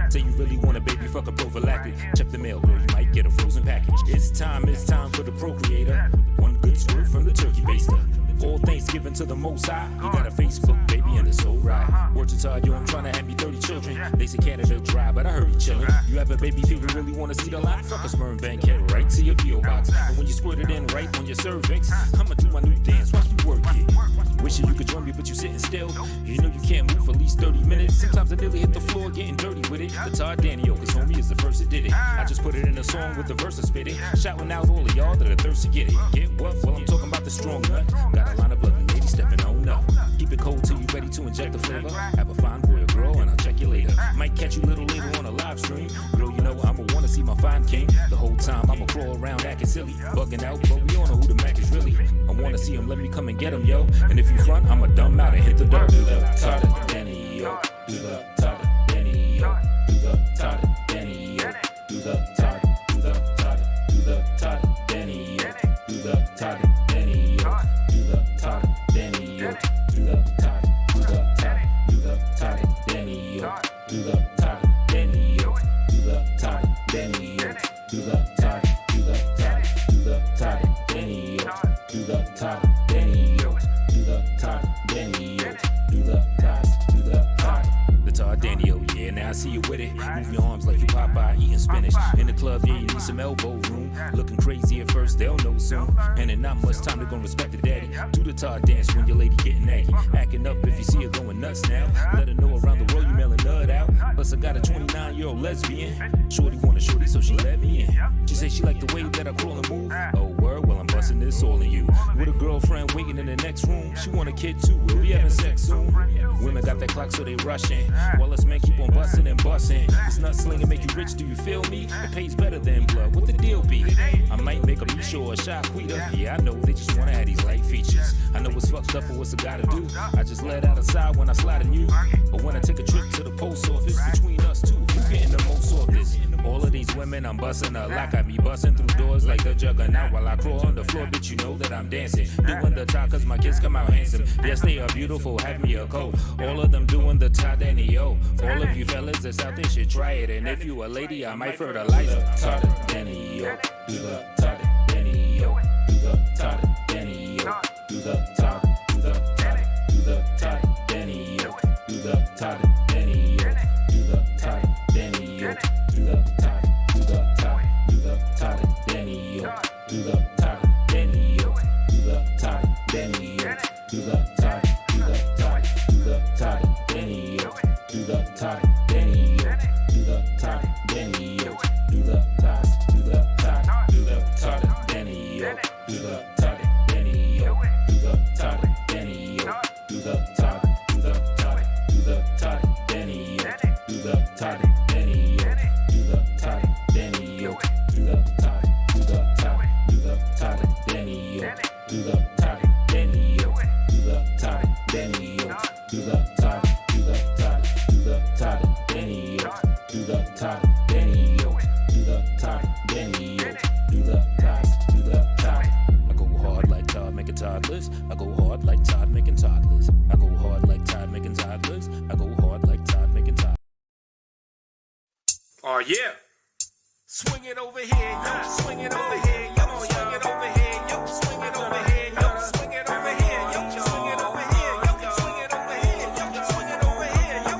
Say you really want a baby, fuck a prophylactic. Check the mail, girl, you might get a frozen package. It's time for the procreator. One good squirt from the turkey baster. All thanks given to the Most High. You got a Facebook, baby, and it's so right. Words are tired, yo, I'm trying to have me 30 children. They say Canada dry, but I heard you chillin'. You have a baby figure, really wanna see the lot? Fuck a sperm bank, head right to your P.O. box. And when you squirt it in right on your cervix, I'ma do my new dance, watch me work it. Wishing you could join me, but you sitting still. You know you can't move for at least 30 minutes. Sometimes I nearly hit the floor getting dirty with it. The Todd Daniel, cause homie is the first that did it. I just put it in a song with the verse and spit it. Shouting out all of y'all that are thirsty to get it. Get what? Well, I'm talking about the strong nut. Got a line of lovely ladies stepping on up. Keep it cold till you ready to inject the flavor. Have a fine boy or girl and I'll check you later. Might catch you a little later on a live stream. Girl, you know I'ma wanna see my fine king. The whole time I'ma crawl around acting silly. Bugging out, but we all know who the Mac is really. I wanna see him, let me come and get him, yo. And if you front, I'ma dumb out and hit the dirt. Do the Todd Danny, yo. Do the Todd Danny, yo. Do the Todd Danny, yo. Do the Todd, do the Todd, do the Todd Danny, yo. Do the Todd Danny, yo. Do the Todd Danny, yo. Do the Todd, do the Todd, do the Todd Danny, yo. Do the Todd Danny, yo. Do the Todd Danny, yo. Do the Todd, do the Todd, do the Todd Danny, yo. Do the Todd Danny, yo. Do the Todd Danny, yo. Do the Todd, do the Todd. The Todd Danny, yo, yeah, now I see you with it. Move your arms like you Popeye eating spinach. In the club, yeah, you need some elbow room. Looking crazy at first, they'll know soon. And in not much time, they're gonna respect the daddy. Do the Todd dance when your lady getting naggy. Acting up if you see her going nuts now. Let her know around the world you mailing nut out. Plus, I got a 29-year-old lesbian. Shorty want a shorty, so she let me in. She say she like the way that I crawl and move. Oh, word, well, I'm busting this all in you. With a girlfriend waiting in the next room. She want a kid too, we'll be having sex soon. Women got that clock, so they rushing. While us men keep on busting and busting. This nut slinging make you rich, do you feel me? It pays better than blood, what the deal be? I might make a beach or a shot quita. Yeah, I know they just wanna have these light features. I know what's fucked up and what's I gotta do. I just let out a sigh when I slide in you. But when I take a trip to the post office, between us two, who's getting the most off this? All of these women, I'm busting a lock. I be busting through doors like the juggernaut while I crawl on the floor, bitch, you know that I'm dancing. Doing the top cause my kids come out handsome. Yes, they are beautiful, have me a coat. All of them doing the Todd and yo. All of you fellas that's out there should try it. And if you a lady, I might fertilize her. Todd Danny, yo. Do the Todd Danny, yo. Do the Todd Danny, yo. Do the Todd, do the Todd, do the Todd Danny, yo. Do the Todd Danny, yo. Do the Todd Danny, yo. Do the Todd, do the Todd, do the Todd Danny, yo. Do the Todd Danny, yo. Do the Todd Danny, yo. Do the Todd, do the Todd, do the Todd Danny, yo. Do the Todd Danny, yo. Do the Todd Danny, yo. Do the Todd, do the Todd, do the Todd Danny, yo. Do the Todd Danny, yo. Do the Todd Danny, yo. Do the Todd, do the Todd, do the Todd Danny, yo. Do the Todd Danny, yo. Do the Todd Danny, yo. Do the Todd, do the Todd, do the Todd Danny, yo. Do the Todd Danny, yo. Do the Todd Danny, yo. Do the Todd, do the Todd, do the Todd Danny, yo. Do the Todd Danny, yo. Do the Todd Danny, yo. Do the Todd, do the Todd. I go hard like Todd making toddlers. I go hard like Todd making toddlers. I go hard like Todd making toddlers. I go hard like Todd making toddlers. Oh yeah. Swing it over here, yo. Swing it over here, yo. Swing it over here, yo. Swing it over here, yo. Swing it over here, yo. Swing it over here, yo. Swing it over here, yo.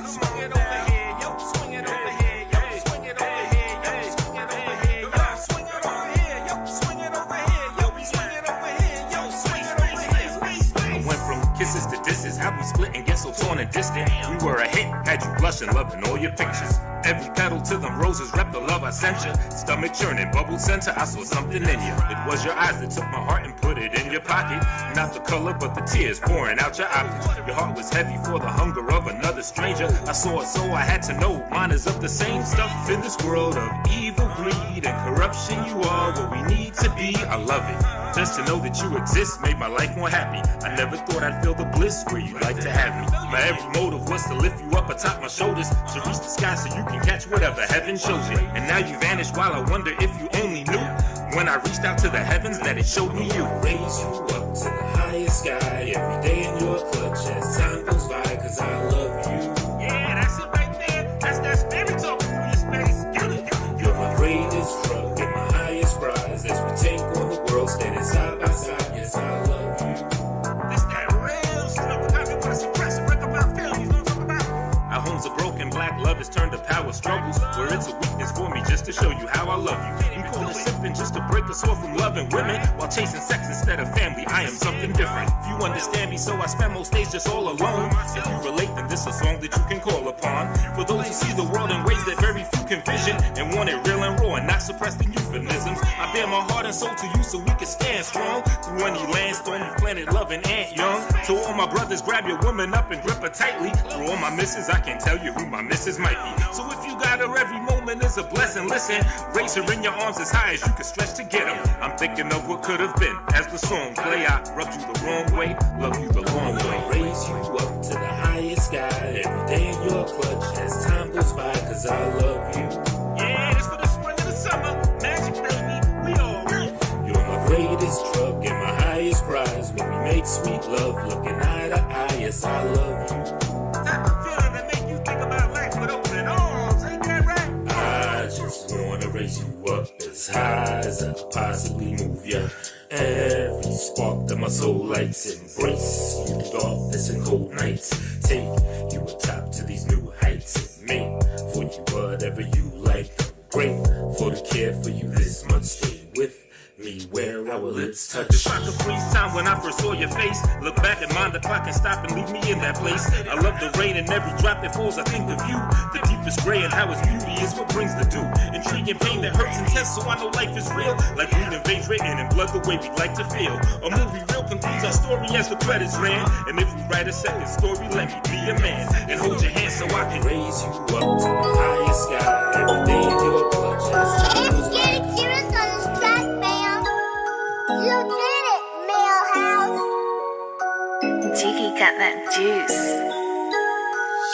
Swing it over here, yo. Swing it over here, yo. Swing it over here, yo. Swing it over here, yo. Swing it over here, yo. Swing it over here, yo. Swing it over here, yo. Swing it over here, yo. Swing it over here. I went from kisses to disses, how we split and get so torn and distant. We were a hit, had you blushing, loving all your pictures. Every petal to them roses, rep the love I sent you. Stomach churning, bubble center, I saw something in you. It was your eyes that took my heart and put it in your pocket. Not the color, but the tears pouring out your eyes. Your heart was heavy for the hunger of another stranger. I saw it, so I had to know. Mine is of the same stuff in this world of evil, greed, and corruption. You are what we need to be. I love it. Just to know that you exist made my life more happy. I never thought I'd feel the bliss where you'd like to have me. My every motive was to lift you up atop my shoulders, to reach the sky so you can catch whatever heaven shows you. And now you vanished while I wonder if you only knew when I reached out to the heavens that it showed me you. Raise you up to the highest sky every day in your clutch as time goes by, cause I love you. Yeah, that's it right there. That's that spirit talking. struggles, where it's a weakness for me just to show you how I love you. I'm cool sipping just to break us off from loving women while chasing sex instead of family. I am something different. If you understand me, so I spend most days just all alone. If you relate, then this is a song that you can call upon. For those who see the world in ways that very few can vision and want it real and raw and not suppressed in euphemisms. I bear my heart and soul to you so we can stand strong through any landstorm you planted loving Aunt Young. To all my brothers, grab your woman up and grip her tightly. For all my misses, I can tell you who my misses might be. So if you got her, every moment is a blessing. Listen, raise her in your arms as high as you can stretch to get her. I'm thinking of what could have been. As the song play, I rubbed you the wrong way, love you the long way. Raise you up to the highest sky every day in your clutch as time goes by, cause I love you. Yeah, it's for the spring and the summer. Magic, baby, we all real. You're my greatest drug and my highest prize. When we make sweet love, looking eye to eye, yes, I love you. Type of feeling that make you think about life with open arms, ain't that right? I just wanna raise you up as high as I could possibly move ya. Every spark that my soul lights, embrace you darkness and cold nights. Take you atop to these new heights. Make for you whatever you like. Grateful to care for you this much. Stay with me where our lips touch. Just like a freeze time when I first saw your face. Look back and mind the clock and stop and leave me in that place. I love the rain and every drop that falls I think of you. The deepest gray and how its beauty is what brings the dew. Intrigue and pain that hurts intense so I know life is real. Like bleeding veins written in blood the way we like to feel. A movie real concludes our story as the credits ran. And if we write a second story, let me be a man and hold your hand so I can raise you up to the highest sky every day in your clutch as time goes by. You did it, Millhouse. Jiggy got that juice.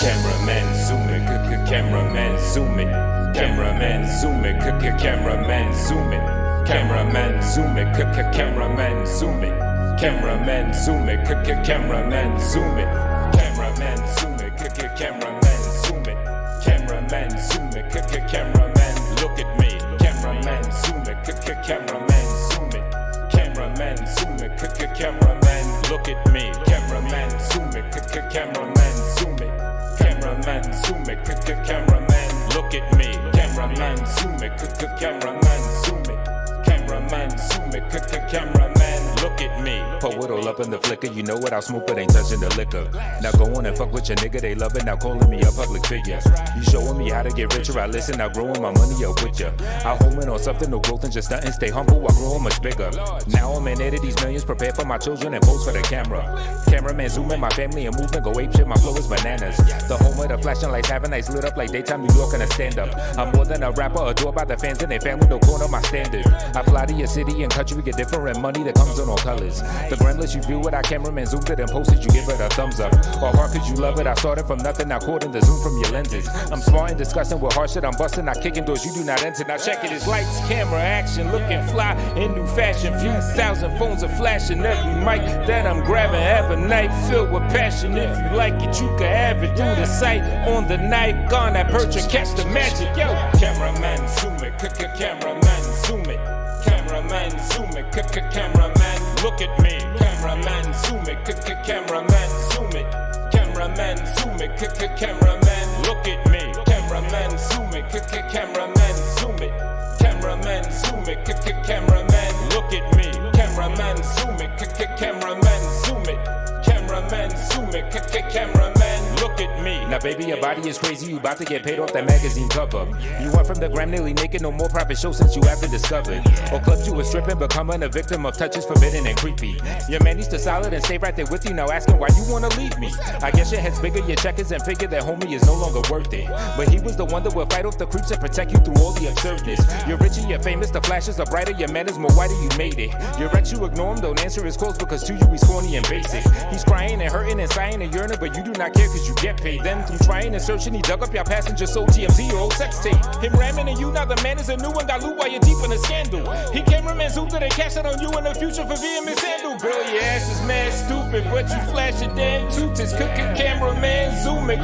Cameraman zoom it, cameraman zoom it. Cameraman zoom it, cameraman zoom it. Cameraman zoom it, cameraman zoom it. Cameraman zoom it, cameraman zoom it. Cameraman zoom it, cameraman zoom it. Cameraman zoom it, cameraman look at me. Cameraman zoom it, cameraman zoom it. Cameraman zoom it, cameraman look at me. Cameraman zoom it, cameraman zoom it. Cameraman zoom it, cameraman look at me. Cameraman zoom it, cameraman zoom it. Cameraman zoom it, cameraman look at me. Pour it all up in the flicker, you know what, I'll smoke but ain't touching the liquor. Now go on and fuck with your nigga, they love it, now calling me a public figure. You showing me how to get richer, I listen, now growing my money up with ya. I home in on something, no growth and just nothing, stay humble while growing much bigger. Now I'm in it, these millions, prepare for my children and pose for the camera. Cameraman zoom in, my family and movement, go ape shit, my flow is bananas. The home of the flashing lights, having nights lit up like daytime New York and a stand up. I'm more than a rapper, adored by the fans and their family, no corner my standard. I fly to your city and country, get different money that comes in all colors. The gremlins, you view it, I cameraman zoomed it and posted, you give it a thumbs up. Or hard cause you love it, I started from nothing, now caught in the zoom from your lenses. I'm smart and discussing with hard shit, I'm busting, not kicking doors you do not enter. Now check it, it's lights, camera, action, looking fly in new fashion. Few thousand phones are flashing, every mic that I'm grabbing, have a night filled with passion. If you like it, you can have it through the sight on the night, gone that perch and catch the magic. Yo, cameraman zoom it, cameraman zoom it. Cameraman zoom it, cameraman look at me. Cameraman zoom it, cameraman zoom it. Cameraman zoom it, cameraman look at me. Cameraman zoom it, cameraman zoom it. Cameraman zoom it, cameraman look at me. Cameraman zoom it, cameraman zoom it. Cameraman zoom it, cameraman look at me. Now baby, your body is crazy, you about to get paid off that magazine cover. You went from the gram nearly naked, no more private show since you have been discovered. Or clubs you were stripping, becoming a victim of touches forbidden and creepy. Your man needs to solid and stay right there with you, now asking why you wanna leave me. I guess your head's bigger, your checkers and figure that homie is no longer worth it. But he was the one that will fight off the creeps and protect you through all the absurdness. You're richer, you're famous, the flashes are brighter, your man is more whiter, you made it. Your ex, you ignore him, don't answer his calls because to you he's corny and basic. He's crying and hurting and sighing and yearning, but you do not care cause you get paid. Then through trying and searching, he dug up your passenger soul TMZ, your old sex tape. Him ramming and you, now the man is a new one, got loot while you're deep in a scandal. He cameraman zoomed it and cashed it on you in the future for being mishandled. Girl, your ass is mad stupid, but you flash your damn tooties. Cameraman zoom it,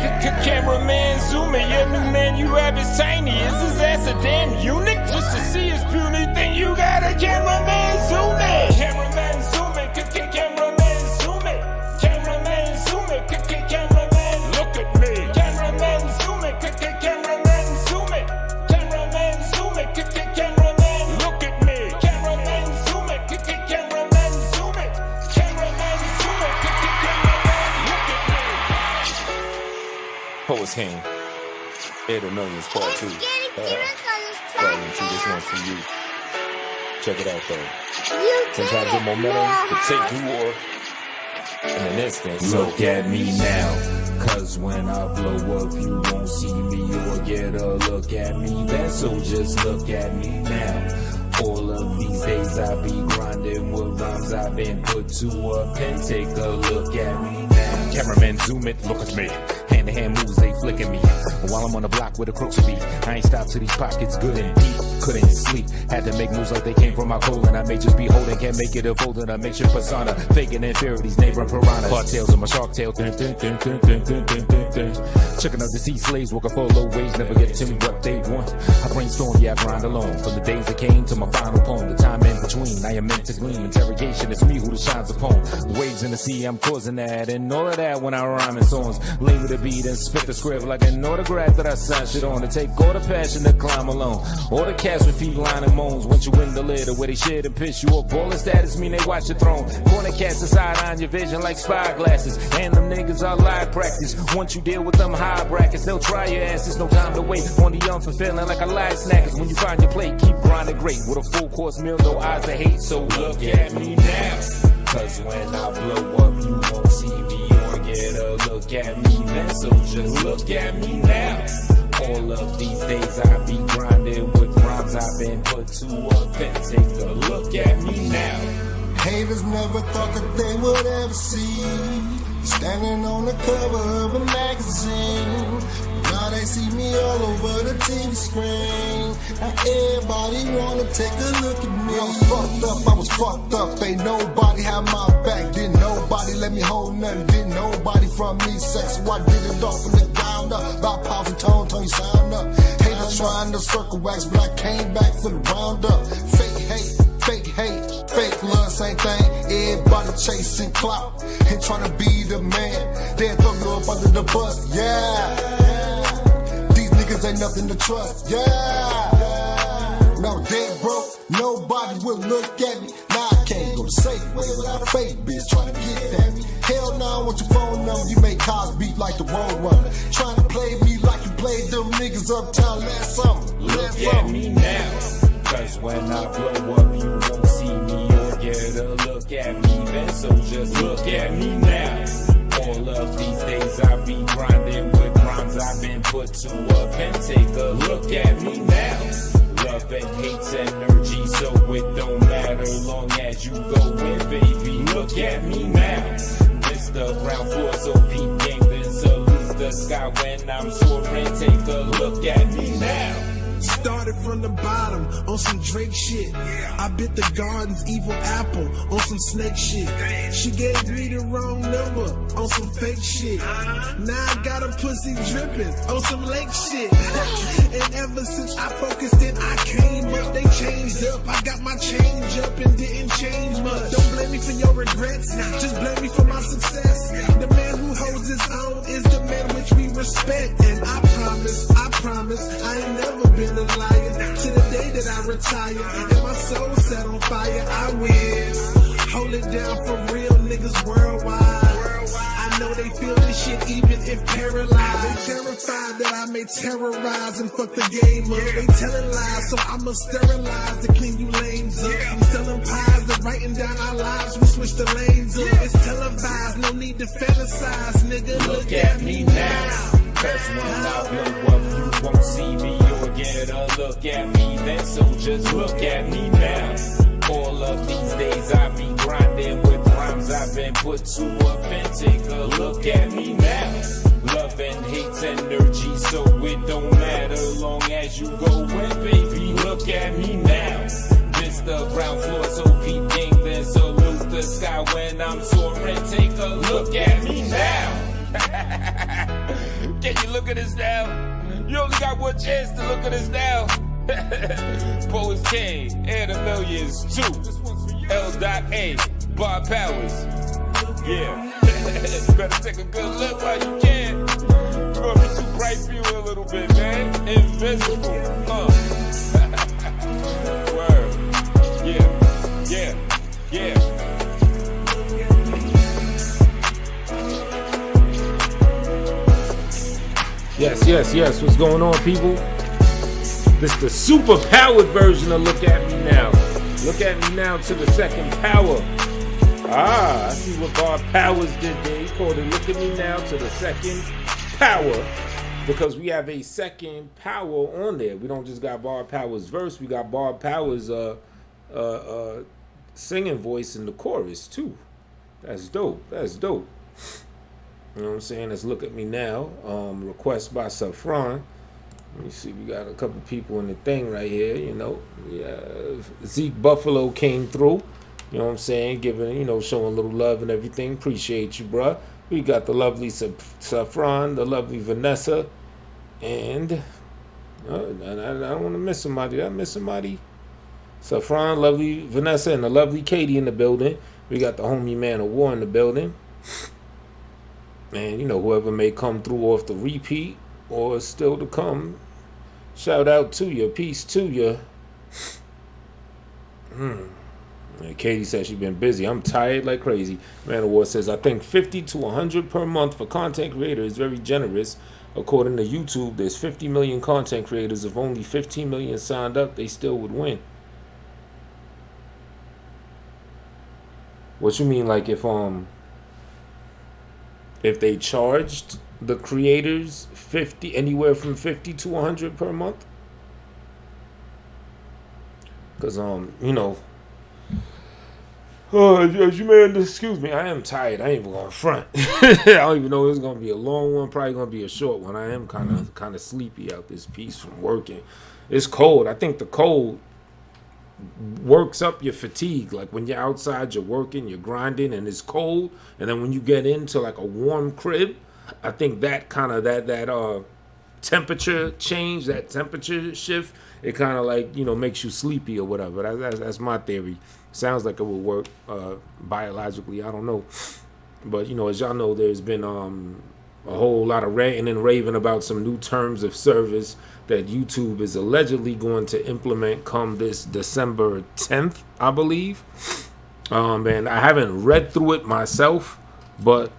cameraman zoom it. Your new man you have is tiny, is his ass a damn eunuch? Just to see his puny thing, you got a cameraman zoom it. Cameraman zoom it, cameraman zoom it. Cameraman zoom it, cameraman look at me. Cameraman zoom it, cameraman zoom it. Poets King. Air the Millions Part 2. It's getting serious on this Volume 2, this one's for you. Check it out though. Sometimes your momentum could take you off in an instant. Look at me now, cause when I blow up you won't see me or get a look at me then, so just look at me now. All of these days I be grinding with rhymes I've been put to a pen. Take a look at me now. Cameraman zoom it, look at me. Hand to hand moves, they flicking me. While I'm on the block with a crooks beat, I ain't stopped till these pockets good and deep. Couldn't sleep, had to make moves like they came from my colon. I may just be holding, can't make it a folding. I make sure persona, faking inferiorities, neighboring piranhas. Cartels on my shark tail, checking out the sea slaves, working for low wage, never get to what they want. I brainstorm, yeah, I grind alone. From the days that came to my final poem, the time in between, I am meant to gleam. Interrogation, it's me who the shines upon. Waves in the sea, I'm causing that, and all of that when I rhyme in songs. Lean with the beat and spit the script like an autograph that I sign shit on. To take all the passion to climb alone. All the cats with feet lining moans. Once you in the lid or where they shit and piss you up. Baller status mean they watch your throne. Corner cats aside on your vision like spy glasses. And them niggas are live practice. Once you deal with them high brackets, they'll try your asses. No time to wait on the unfulfilling like a live snackers. When you find your plate, keep grinding great. With a full course meal, no eyes of hate. So look at me now. Cause when I blow up, you won't see me or get a look at me then. So just look at me now. All of these days I be grinding with rhymes I've been put to a pen. Take a look at me now. Haters never thought that they would ever see standing on the cover of a magazine. Now they see me all over the TV screen. Now everybody wanna take a look at me. I was fucked up, ain't nobody had my back. Didn't nobody let me hold nothing. Didn't nobody from me sex, so I did it all from the ground up. About pounds and tone you sound up. Haters trying to circle wax, but I came back for the roundup. Fake hate, fake love, same thing. Everybody chasing clout and trying to be the man. They'll throw you up under the bus, yeah. These niggas ain't nothing to trust, yeah. Now dead broke, nobody will look at me. Now I can't go to Safeway without a fake bitch trying to get at me. Hell no, I want your phone number. You make cars beat like the road runner. Trying to play me like you played them niggas uptown last summer. Look at me now. Cause when I blow up, you won't see me or get a look at me then. So just look at me now. All of these days I be grinding with rhymes I've been put to a pen. Take a look at me now. Love and hate's energy, so it don't matter long as you go in, baby. Look at me now. This the ground floor, so peep game, then salute the sky when I'm soaring. Take a look at me now. Started from the bottom on some Drake shit. I bit the garden's evil apple on some snake shit. She gave me the wrong number on some fake shit. Now I got a pussy dripping on some lake shit. And ever since I focused in, I came up. They changed up. I got my change up and didn't change much. Don't blame me for your regrets, just blame me for my success. The man who holds his own is the man which we respect. And I promise, I ain't never been a liar. To the day that I retire and my soul set on fire, I win. Hold it down for real niggas worldwide. I know they feel this shit even if paralyzed. They terrified that I may terrorize and fuck the game up. They telling lies, so I'ma sterilize to clean you lanes up. I'm selling pies, they're writing down our lives, we switch the lanes up. It's televised, no need to fantasize, nigga. Look at me now. Cause when I blow up, you won't see me or get a look at me then. So just look at me now. All of these days I be grinding with rhymes I've been put to a pen. Take a look at me now. Love and hate's energy, so it don't matter long as you go in, baby. Look at me now. This the ground floor, so peep game, then salute the sky when I'm soaring. Take a look at me now. Can you look at us now? You only got one chance to look at us now. Poets King, Air the Millions 2, L.A, Bob Powers. Yeah. Better take a good look while you can. We're gonna be too bright for you a little bit, man. Invisible. Word. Yeah. Yeah. Yes. What's going on, people? This is the super powered version of Look At Me Now. Look at me now to the second power. I see what Bob Powers did there. He called it Look at Me Now to the second power. Because we have a second power on there. We don't just got Bob Powers' verse. We got Bob Powers' singing voice in the chorus, too. That's dope. You know what I'm saying? Let's Look At Me Now. Request by Saffron. Let me see. We got a couple people in the thing right here. You know, Zeke Buffalo came through. You know what I'm saying? Giving, showing a little love and everything. Appreciate you, bruh. We got the lovely Saffron, the lovely Vanessa, and I don't want to miss somebody. Did I miss somebody? Saffron, lovely Vanessa, and the lovely Katie in the building. We got the homie Man of War in the building. And, whoever may come through off the repeat or still to come, shout out to you. Peace to you. And Katie says she's been busy. I'm tired like crazy. Man of War says, I think 50 to 100 per month for content creators is very generous. According to YouTube, there's 50 million content creators. If only 15 million signed up, they still would win. What you mean, like if they charged the creators anywhere from 50 to 100 per month? Because as you may excuse me, I am tired. I ain't even going front. I don't even know if it's gonna be a long one, probably gonna be a short one. I am kind of sleepy out this piece from working. It's cold. I think the cold works up your fatigue. Like when you're outside, you're working, you're grinding, and it's cold, and then when you get into like a warm crib, I think that kind of that temperature change, that temperature shift, it kind of like makes you sleepy or whatever. That's my theory. Sounds like it would work biologically. I don't know, but as y'all know, there's been a whole lot of ranting and raving about some new terms of service that YouTube is allegedly going to implement come this December 10th, I believe. And I haven't read through it myself, but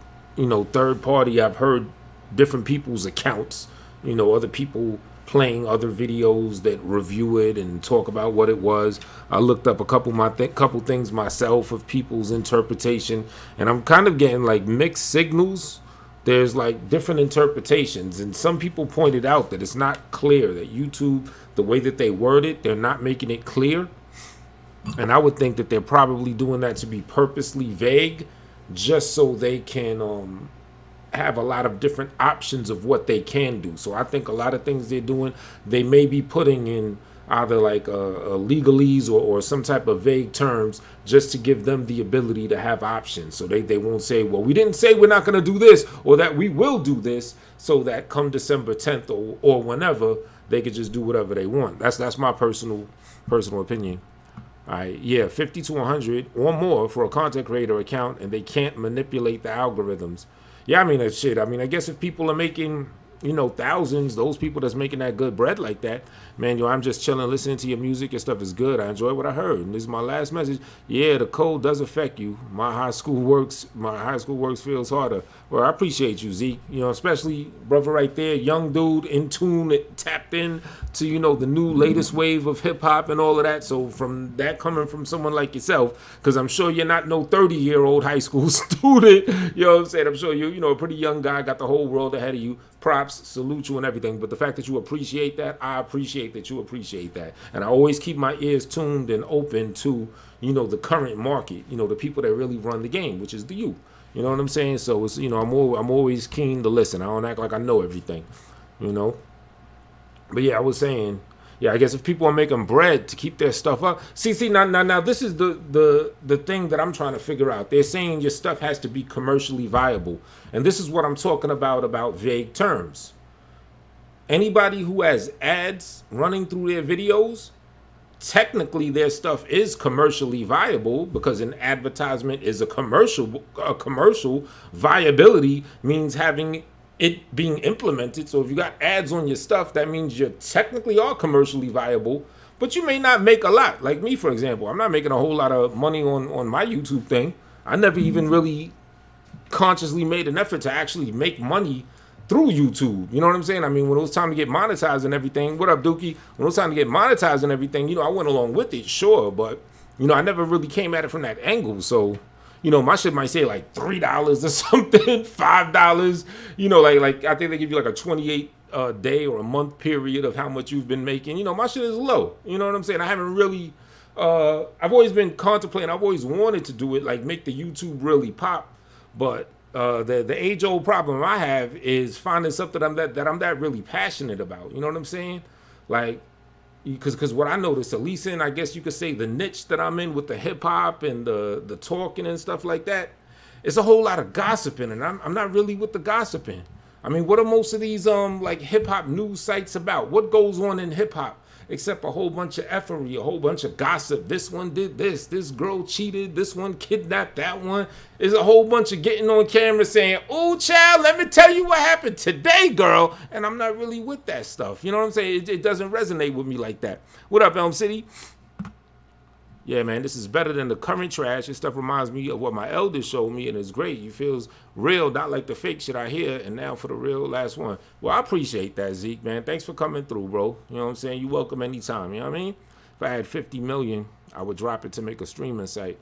third party, I've heard different people's accounts, other people playing other videos that review it and talk about what it was. I looked up a couple things myself of people's interpretation, and I'm kind of getting like mixed signals. There's like different interpretations, and some people pointed out that it's not clear, that YouTube, the way that they word it, they're not making it clear. And I would think that they're probably doing that to be purposely vague, just so they can have a lot of different options of what they can do. So I think a lot of things they're doing, they may be putting in either like a legalese or some type of vague terms just to give them the ability to have options. So they won't say, well, we didn't say we're not going to do this or that we will do this, so that come December 10th or whenever, they could just do whatever they want. That's my personal opinion. All right, yeah, 50 to 100 or more for a content creator account, and they can't manipulate the algorithms. Yeah, I mean, that's shit. I mean, I guess if people are making, thousands, those people that's making that good bread like that, man, I'm just chilling, listening to your music. Your stuff is good. I enjoy what I heard. And this is my last message. Yeah, the cold does affect you. My high school works feels harder. Well, I appreciate you, Zeke. Especially brother right there, young dude, in tune, tapped in to, the new latest wave of hip hop and all of that. So from that coming from someone like yourself, because I'm sure you're not no 30-year-old high school student. You know what I'm saying? I'm sure you're a pretty young guy, got the whole world ahead of you. Props, salute you and everything. But the fact that you appreciate that, I appreciate that you appreciate that. And I always keep my ears tuned and open to, the current market, the people that really run the game, which is the youth. You know what I'm saying? So it's, I'm always keen to listen. I don't act like I know everything, But yeah, I was saying, yeah, I guess if people are making bread to keep their stuff up. See, now this is the thing that I'm trying to figure out. They're saying your stuff has to be commercially viable. And this is what I'm talking about vague terms. Anybody who has ads running through their videos, technically their stuff is commercially viable, because an advertisement is a commercial. Viability means having it being implemented. So if you got ads on your stuff, that means you technically are commercially viable, but you may not make a lot. Like me, for example, I'm not making a whole lot of money on my YouTube thing. I never even really consciously made an effort to actually make money through YouTube. You know what I'm saying? I mean, when it was time to get monetized and everything, what up, Dookie? When it was time to get monetized and everything, you know, I went along with it, sure, but, you know, I never really came at it from that angle. So, you know, my shit might say like $3 or something, $5. You know, like I think they give you like a 28 day or a month period of how much you've been making. You know, my shit is low. You know what I'm saying? I haven't really, I've always been contemplating, I've always wanted to do it, like make the YouTube really pop. But the age-old problem I have is finding something that I'm that really passionate about. You know what I'm saying? Like, because what I noticed, at least in, I guess you could say, the niche that I'm in with the hip-hop and the talking and stuff like that, it's a whole lot of gossiping, and I'm not really with the gossiping. I mean, what are most of these like hip-hop news sites about? What goes on in hip-hop except a whole bunch of effery, a whole bunch of gossip? This one did this girl cheated, this one kidnapped that one. There's a whole bunch of getting on camera saying, "Oh, child, let me tell you what happened today, girl." And I'm not really with that stuff. You know what I'm saying? It doesn't resonate with me like that. What up, Elm City? Yeah, man, this is better than the current trash. This stuff reminds me of what my elders showed me, and it's great. You feels real, not like the fake shit I hear. And now for the real last one. Well, I appreciate that, Zeke, man. Thanks for coming through, bro. You know what I'm saying? You welcome anytime, you know what I mean? If I had 50 million, I would drop it to make a streaming site.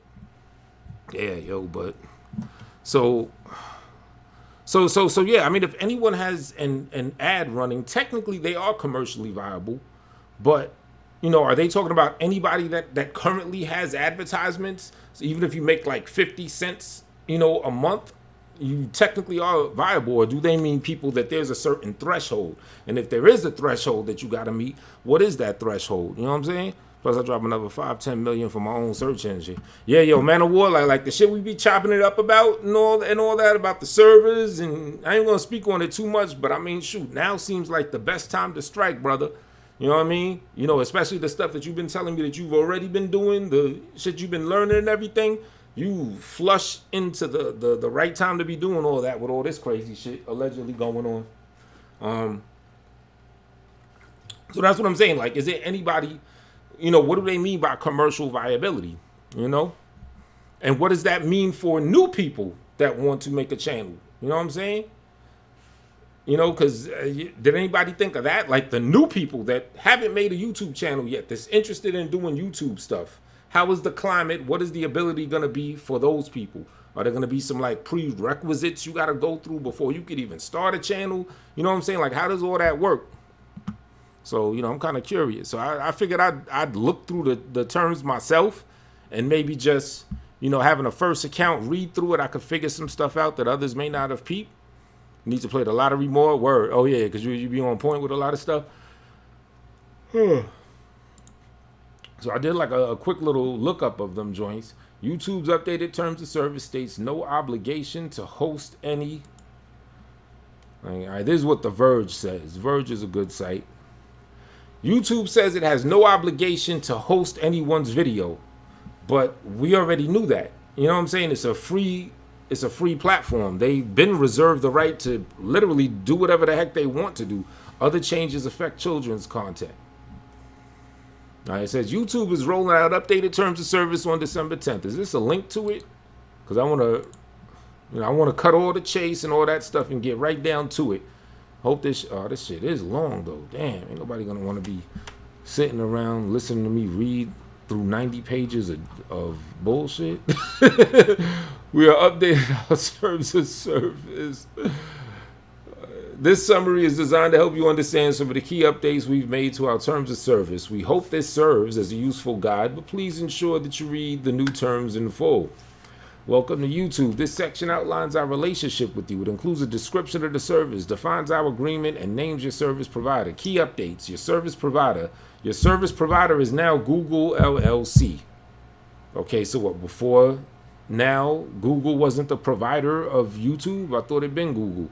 Yeah, yo, but so yeah, I mean, if anyone has an ad running, technically they are commercially viable, but you know, are they talking about anybody that currently has advertisements? So even if you make like 50 cents, you know, a month, you technically are viable. Or do they mean people that there's a certain threshold? And if there is a threshold that you got to meet, what is that threshold? You know what I'm saying? Plus, I drop another 5-10 million for my own search engine. Yeah, yo, Man of War, like the shit we be chopping it up about and all that about the servers. And I ain't gonna speak on it too much, but I mean, shoot, now seems like the best time to strike, brother. You know what I mean? You know, especially the stuff that you've been telling me that you've already been doing, the shit you've been learning and everything. You flush into the right time to be doing all that with all this crazy shit allegedly going on. So that's what I'm saying. Like, is there anybody, you know, what do they mean by commercial viability? You know? And what does that mean for new people that want to make a channel? You know what I'm saying? You know, because did anybody think of that? Like the new people that haven't made a YouTube channel yet, that's interested in doing YouTube stuff. How is the climate? What is the ability going to be for those people? Are there going to be some like prerequisites you got to go through before you could even start a channel? You know what I'm saying? Like, how does all that work? So, you know, I'm kind of curious. So I figured I'd look through the terms myself and maybe just, you know, having a first account, read through it. I could figure some stuff out that others may not have peeped. Need to play the lottery more? Word. Oh, yeah, because you be on point with a lot of stuff. So I did like a quick little lookup of them joints. YouTube's updated terms of service states no obligation to host any. All right, this is what The Verge says. Verge is a good site. YouTube says it has no obligation to host anyone's video, but we already knew that. You know what I'm saying? It's a free platform. They've been reserved the right to literally do whatever the heck they want to do. Other changes affect children's content. Now it says YouTube is rolling out updated terms of service on December 10th. Is this a link to it? Because I want to cut all the chase and all that stuff and get right down to it. Hope this shit is long though. Damn, ain't nobody gonna want to be sitting around listening to me read through 90 pages of bullshit. We are updating our terms of service. This summary is designed to help you understand some of the key updates we've made to our terms of service. We hope this serves as a useful guide, but please ensure that you read the new terms in full. Welcome to YouTube. This section outlines our relationship with you. It includes a description of the service, defines our agreement, and names your service provider. Key updates. Your service provider is now Google LLC. Okay, so what, before now Google wasn't the provider of YouTube? I thought it'd been Google.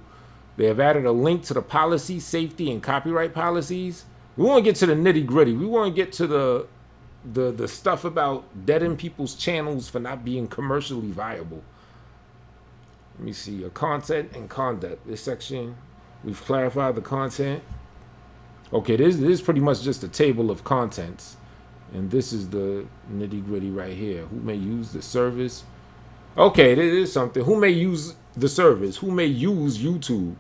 They have added a link to the policy, safety, and copyright policies. We want to get to the nitty gritty. We want to get to the stuff about deading people's channels for not being commercially viable. Let me see, content and conduct. This section, we've clarified the content. Okay, this is pretty much just a table of contents. And this is the nitty gritty right here. Who may use the service? Okay, there is something. Who may use the service? Who may use YouTube?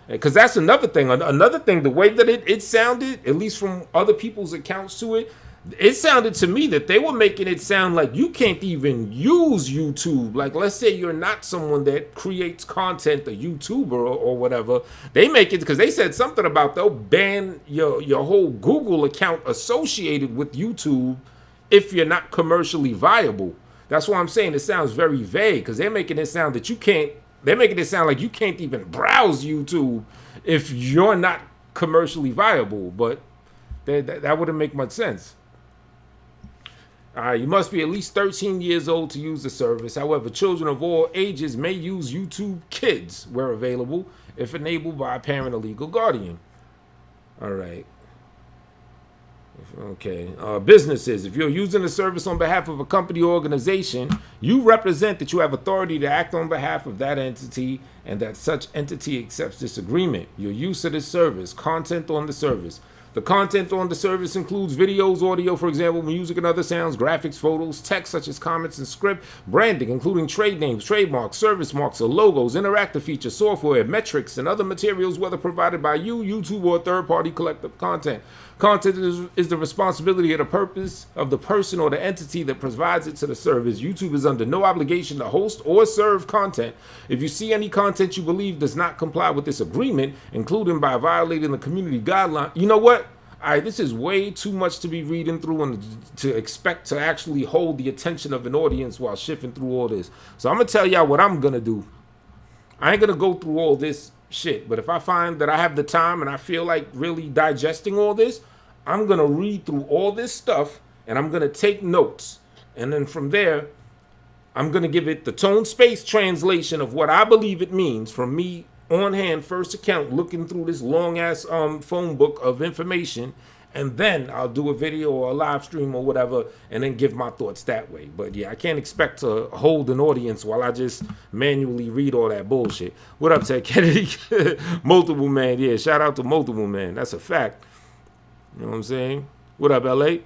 Because that's another thing. Another thing, the way that it sounded, at least from other people's accounts to it, it sounded to me that they were making it sound like you can't even use YouTube. Like, let's say you're not someone that creates content, a YouTuber or whatever. They make it, because they said something about they'll ban your whole Google account associated with YouTube if you're not commercially viable. That's why I'm saying it sounds very vague, because they're making it sound that you can't, they're making it sound like you can't even browse YouTube if you're not commercially viable. But that wouldn't make much sense. You must be at least 13 years old to use the service. However, children of all ages may use YouTube Kids where available, if enabled by a parent or legal guardian. All right. Okay. Businesses. If you're using the service on behalf of a company or organization, you represent that you have authority to act on behalf of that entity and that such entity accepts this agreement. Your use of this service. Content on the service. The content on the service includes videos, audio, for example, music and other sounds, graphics, photos, text such as comments and script, branding, including trade names, trademarks, service marks or logos, interactive features, software, metrics, and other materials, whether provided by you, YouTube, or third-party collective content. Content is the responsibility of the purpose of the person or the entity that provides it to the service. YouTube is under no obligation to host or serve content. If you see any content you believe does not comply with this agreement, including by violating the community guideline, you know what? All right, this is way too much to be reading through and to expect to actually hold the attention of an audience while shifting through all this. So I'm going to tell y'all what I'm going to do. I ain't going to go through all this shit, but if I find that I have the time and I feel like really digesting all this, I'm going to read through all this stuff and I'm going to take notes. And then from there, I'm going to give it the tone space translation of what I believe it means from me on hand, first account, looking through this long ass phone book of information, and then I'll do a video or a live stream or whatever, and then give my thoughts that way. But yeah, I can't expect to hold an audience while I just manually read all that bullshit. What up, Ted Kennedy? Multiple Man, yeah, shout out to Multiple Man. That's a fact. You know what I'm saying? What up, LA?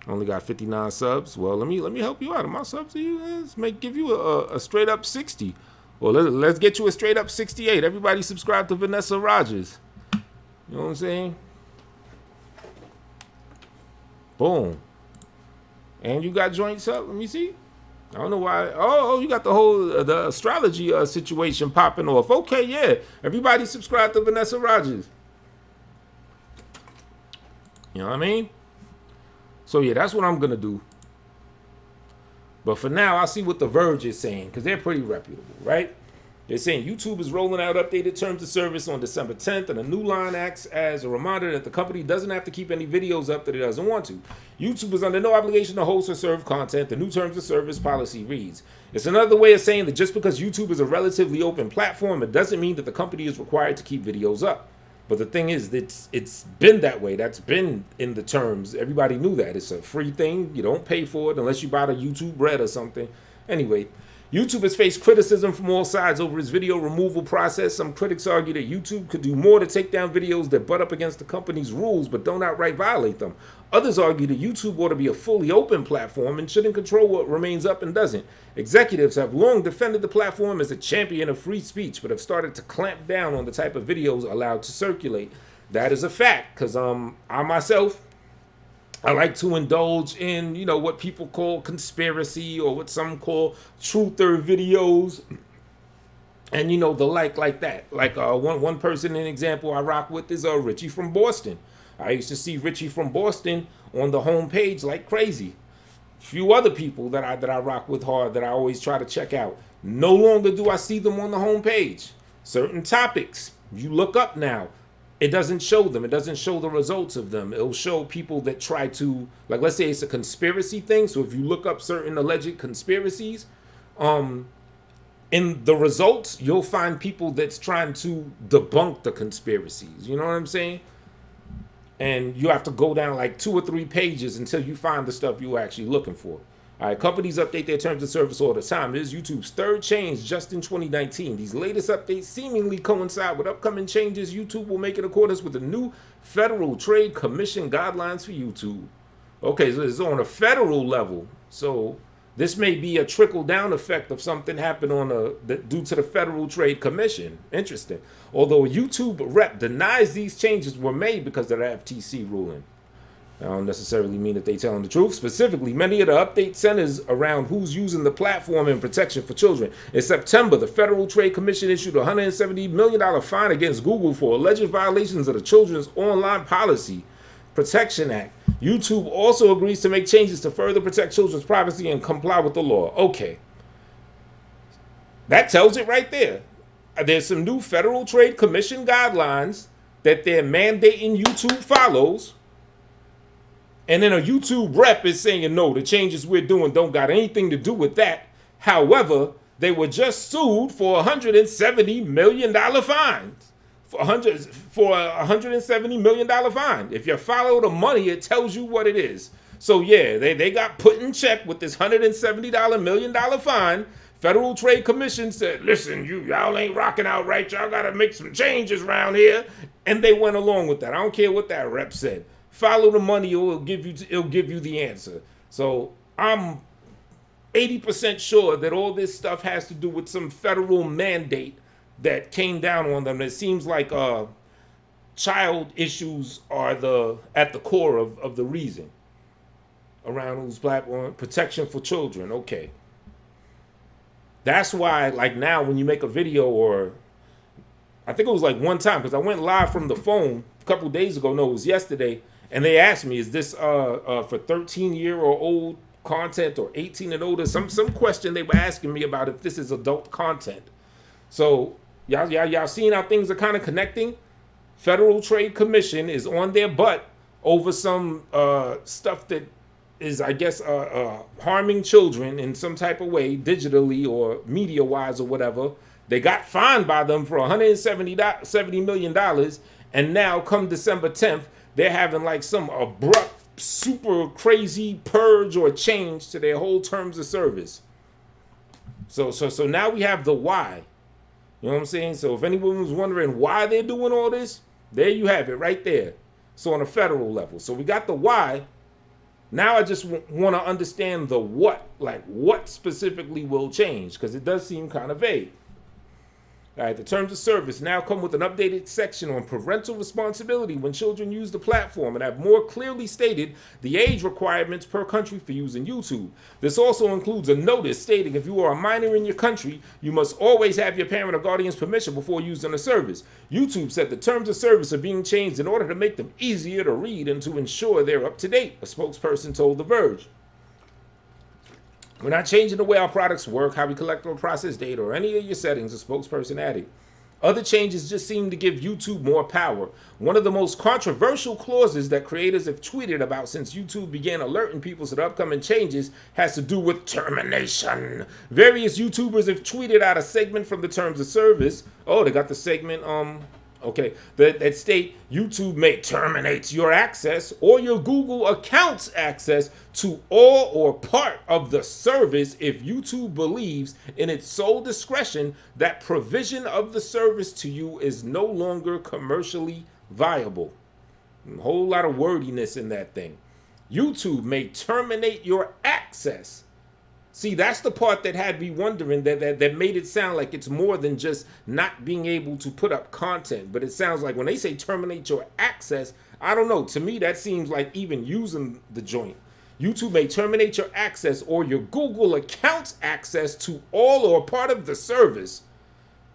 Only got 59 subs. Well, let me help you out. My subs to you, let's give you a straight up 60. Well, let's get you a straight up 68. Everybody subscribe to Vanessa Rogers. You know what I'm saying? Boom. And you got joints up. Let me see. I don't know why. Oh, you got the whole the astrology situation popping off. Okay, yeah. Everybody subscribe to Vanessa Rogers. You know what I mean? So yeah, that's what I'm gonna do. But for now, I'll see what The Verge is saying, because they're pretty reputable, right? They're saying YouTube is rolling out updated terms of service on December 10th, and a new line acts as a reminder that the company doesn't have to keep any videos up that it doesn't want to. YouTube is under no obligation to host or serve content. The new terms of service policy reads. It's another way of saying that just because YouTube is a relatively open platform, it doesn't mean that the company is required to keep videos up. But the thing is, it's been that way. That's been in the terms. Everybody knew that. It's a free thing. You don't pay for it unless you buy the YouTube Red or something. Anyway, YouTube has faced criticism from all sides over its video removal process. Some critics argue that YouTube could do more to take down videos that butt up against the company's rules but don't outright violate them. Others argue that YouTube ought to be a fully open platform and shouldn't control what remains up and doesn't. Executives have long defended the platform as a champion of free speech, but have started to clamp down on the type of videos allowed to circulate. That is a fact, because I myself, I like to indulge in, you know, what people call conspiracy or what some call truther videos. And, you know, the like that. Like one person, an example I rock with is Richie from Boston. I used to see Richie from Boston on the homepage like crazy. Few other people that I rock with hard that I always try to check out. No longer do I see them on the homepage. Certain topics you look up now, it doesn't show them. It doesn't show the results of them. It'll show people that try to, like, let's say it's a conspiracy thing. So if you look up certain alleged conspiracies, in the results, you'll find people that's trying to debunk the conspiracies. You know what I'm saying? And you have to go down like 2 or 3 pages until you find the stuff you're actually looking for. All right, companies update their terms of service all the time. It is YouTube's third change just in 2019. These latest updates seemingly coincide with upcoming changes YouTube will make in accordance with the new Federal Trade Commission guidelines for YouTube. Okay, so it's on a federal level. So This may be a trickle-down effect of something happened due to the Federal Trade Commission. Interesting. Although a YouTube rep denies these changes were made because of the FTC ruling. I don't necessarily mean that they telling the truth. Specifically, many of the update centers around who's using the platform and protection for children. In September, the Federal Trade Commission issued a $170 million fine against Google for alleged violations of the Children's Online Policy Protection Act. YouTube also agrees to make changes to further protect children's privacy and comply with the law. Okay. That tells it right there. There's some new Federal Trade Commission guidelines that they're mandating YouTube follows. And then a YouTube rep is saying, no, the changes we're doing don't got anything to do with that. However, they were just sued for $170 million fine. For a $170 million fine. If you follow the money, it tells you what it is. So yeah, they got put in check with this $170 million fine. Federal Trade Commission said, listen, y'all ain't rocking out right. Y'all got to make some changes around here. And they went along with that. I don't care what that rep said. Follow the money, it'll give you the answer. So I'm 80% sure that all this stuff has to do with some federal mandate that came down on them. It seems like child issues are at the core of the reason around whose platform. Protection for children. Okay. That's why, like now, when you make a video, or I think it was like one time, because I went live from the phone a couple days ago. No, it was yesterday. And they asked me, is this for 13-year-old content or 18 and older? Some question they were asking me about if this is adult content. So y'all seeing how things are kind of connecting? Federal Trade Commission is on their butt over some stuff that is, I guess, harming children in some type of way, digitally or media-wise or whatever. They got fined by them for $170 million. And now, come December 10th, they're having like some abrupt, super crazy purge or change to their whole terms of service. So now we have the why. You know what I'm saying? So if anyone was wondering why they're doing all this, there you have it right there. So on a federal level. So we got the why. Now I just want to understand the what. Like what specifically will change? Because it does seem kind of vague. All right, the terms of service now come with an updated section on parental responsibility when children use the platform and have more clearly stated the age requirements per country for using YouTube. This also includes a notice stating if you are a minor in your country, you must always have your parent or guardian's permission before using the service. YouTube said the terms of service are being changed in order to make them easier to read and to ensure they're up to date, a spokesperson told The Verge. We're not changing the way our products work, how we collect or process data, or any of your settings, the spokesperson added. Other changes just seem to give YouTube more power. One of the most controversial clauses that creators have tweeted about since YouTube began alerting people to the upcoming changes has to do with termination. Various YouTubers have tweeted out a segment from the terms of service. Oh, they got the segment, okay, that state YouTube may terminate your access or your Google account's access to all or part of the service if YouTube believes in its sole discretion that provision of the service to you is no longer commercially viable. A whole lot of wordiness in that thing. YouTube may terminate your access. See, that's the part that had me wondering, that made it sound like it's more than just not being able to put up content. But it sounds like when they say terminate your access, I don't know. To me, that seems like even using the joint. YouTube may terminate your access or your Google account's access to all or part of the service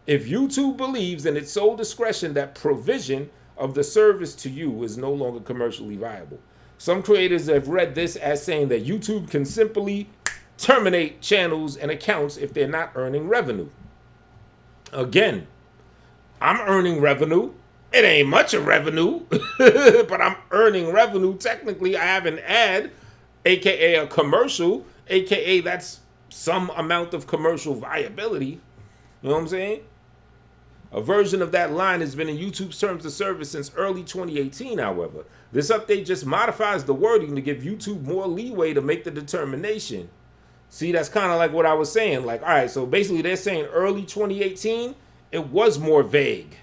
if YouTube believes in its sole discretion that provision of the service to you is no longer commercially viable. Some creators have read this as saying that YouTube can simply terminate channels and accounts if they're not earning revenue. Again, I'm earning revenue. It ain't much of revenue, but I'm earning revenue. Technically, I have an ad, aka a commercial, aka that's some amount of commercial viability. You know what I'm saying? A version of that line has been in YouTube's terms of service since early 2018, however. This update just modifies the wording to give YouTube more leeway to make the determination. See, that's kind of like what I was saying. Like, all right, so basically they're saying early 2018, it was more vague.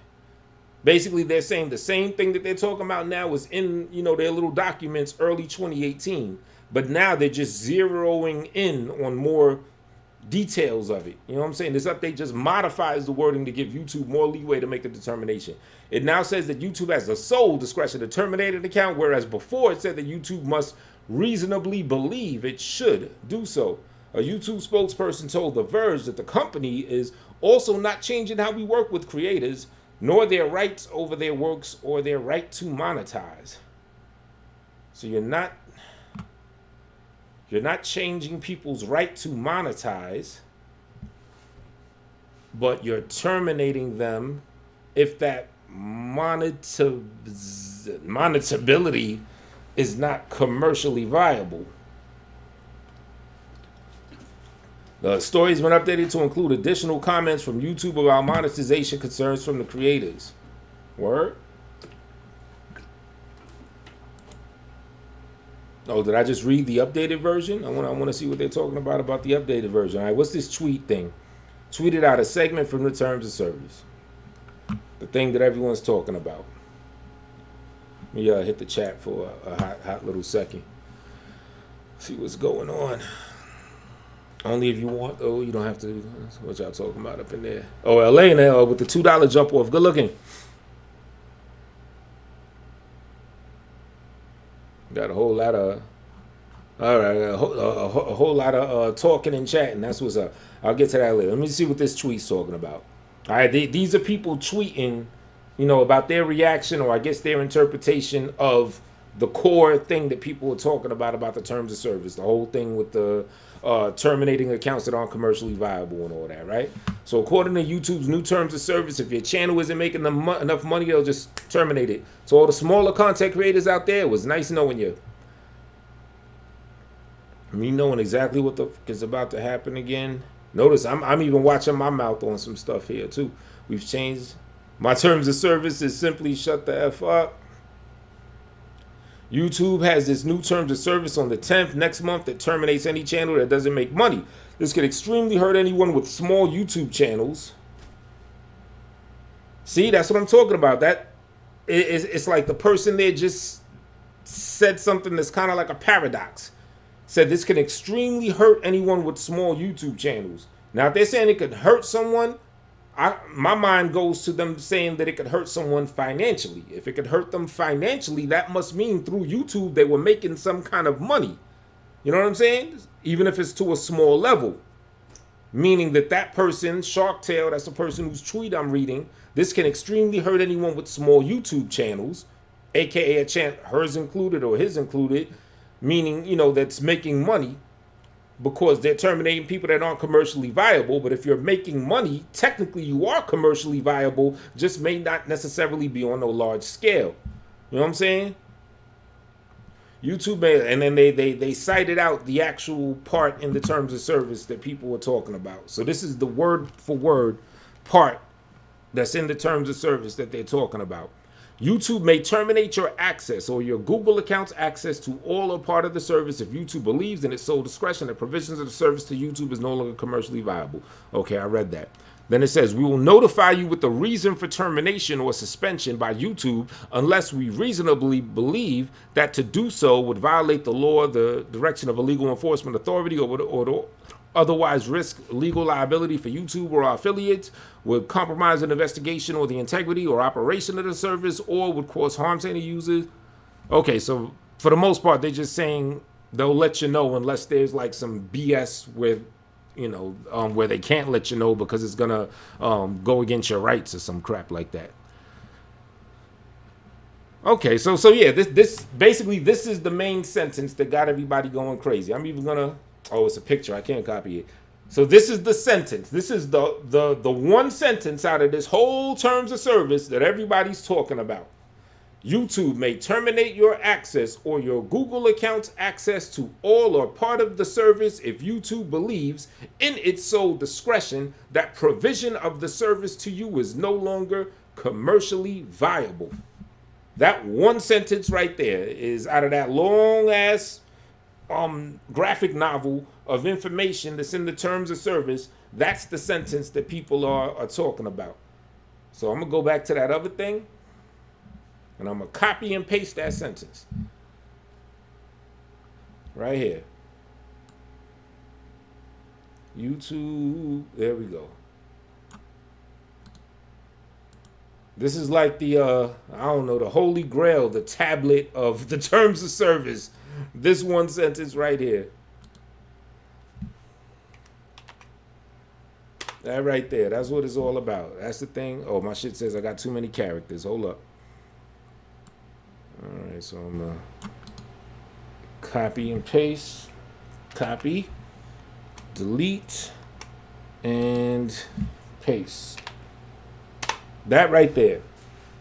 Basically, they're saying the same thing that they're talking about now was in, their little documents early 2018. but now they're just zeroing in on more details of it. You know what I'm saying? This update just modifies the wording to give YouTube more leeway to make the determination. It now says that YouTube has the sole discretion to terminate an account, whereas before it said that YouTube must reasonably believe it should do so. A YouTube spokesperson told The Verge that the company is also not changing how we work with creators, nor their rights over their works or their right to monetize. So you're not changing people's right to monetize, but you're terminating them if that monetizability is not commercially viable. The story's been updated to include additional comments from YouTube about monetization concerns from the creators. Word? Oh, did I just read the updated version? I want to see what they're talking about the updated version. All right, what's this tweet thing? Tweeted out a segment from the terms of service. The thing that everyone's talking about. Let me hit the chat for a hot little second. See what's going on. Only if you want, though. You don't have to. That's what y'all talking about up in there. Oh, LA now with the $2 jump off. Good looking. Got a whole lot of, all right, a whole lot of talking and chatting. That's what's up. I'll get to that later. Let me see what this tweet's talking about. All right, these are people tweeting, about their reaction, or I guess their interpretation of the core thing that people are talking about the terms of service, the whole thing with the terminating accounts that aren't commercially viable and all that, right? So according to YouTube's new terms of service, if your channel isn't making enough money, they'll just terminate it. So all the smaller content creators out there, it was nice knowing you. Me knowing exactly what the fuck is about to happen again. Notice I'm even watching my mouth on some stuff here too. We've changed. My terms of service is simply shut the F up. YouTube has this new terms of service on the 10th next month that terminates any channel that doesn't make money. This could extremely hurt anyone with small YouTube channels. See, that's what I'm talking about. It's like the person there just said something that's kind of like a paradox. Said this can extremely hurt anyone with small YouTube channels. Now, if they're saying it could hurt someone, my mind goes to them saying that it could hurt someone financially. If it could hurt them financially, that must mean through YouTube they were making some kind of money. You know what I'm saying? Even if it's to a small level. Meaning that person, Shark Tale, that's the person whose tweet I'm reading, this can extremely hurt anyone with small YouTube channels, aka a channel, hers included or his included, meaning, that's making money, because they're terminating people that aren't commercially viable. But if you're making money, technically you are commercially viable, just may not necessarily be on a large scale. You know what I'm saying? YouTube, and then they cited out the actual part in the terms of service that people were talking about. So this is the word for word part that's in the terms of service that they're talking about. YouTube may terminate your access or your Google account's access to all or part of the service if YouTube believes in its sole discretion that provisions of the service to YouTube is no longer commercially viable. Okay, I read that. Then it says, we will notify you with the reason for termination or suspension by YouTube unless we reasonably believe that to do so would violate the law, the direction of a legal enforcement authority, or otherwise risk legal liability for YouTube or our affiliates, would compromise an investigation or the integrity or operation of the service, or would cause harm to any users. Okay, so for the most part, they're just saying they'll let you know unless there's like some BS with, where they can't let you know because it's gonna go against your rights or some crap like that. Okay, so yeah, this basically this is the main sentence that got everybody going crazy. I'm even gonna, it's a picture, I can't copy it. So this is the sentence. This is the one sentence out of this whole terms of service that everybody's talking about. YouTube may terminate your access or your Google account's access to all or part of the service if YouTube believes in its sole discretion that provision of the service to you is no longer commercially viable. That one sentence right there is out of that long ass graphic novel of information that's in the terms of service. That's the sentence that people are talking about. So I'm gonna go back to that other thing and I'm gonna copy and paste that sentence. Right here. YouTube. There we go. This is like the, I don't know, the holy grail, the tablet of the terms of service. This one sentence right here. That right there. That's what it's all about. That's the thing. Oh, my shit says I got too many characters. Hold up. All right, so I'm going to copy and paste. Copy. Delete. And paste. That right there.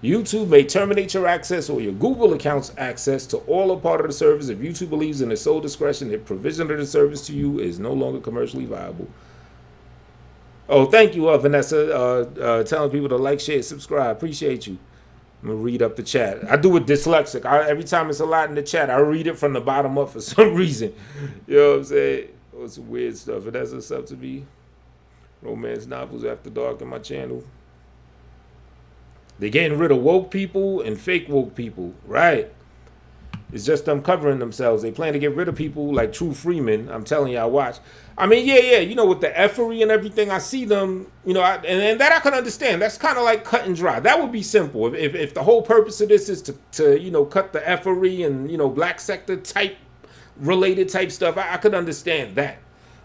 YouTube may terminate your access or your Google account's access to all or part of the service if YouTube believes in its sole discretion that provision of the service to you is no longer commercially viable. Oh, thank you, Vanessa, telling people to like, share, subscribe. Appreciate you. I'm going to read up the chat. I do it dyslexic. Every time it's a lot in the chat, I read it from the bottom up for some reason. You know what I'm saying? Oh, some weird stuff. And that's what's up to me. Romance novels after dark on my channel. They're getting rid of woke people and fake woke people. Right. It's just them covering themselves. They plan to get rid of people like True Freeman. I'm telling you, I watch. I mean, yeah. You know, with the effery and everything, I see them, you know, and that I can understand. That's kind of like cut and dry. That would be simple. If the whole purpose of this is to you know, cut the effery and, you know, black sector type related type stuff, I could understand that.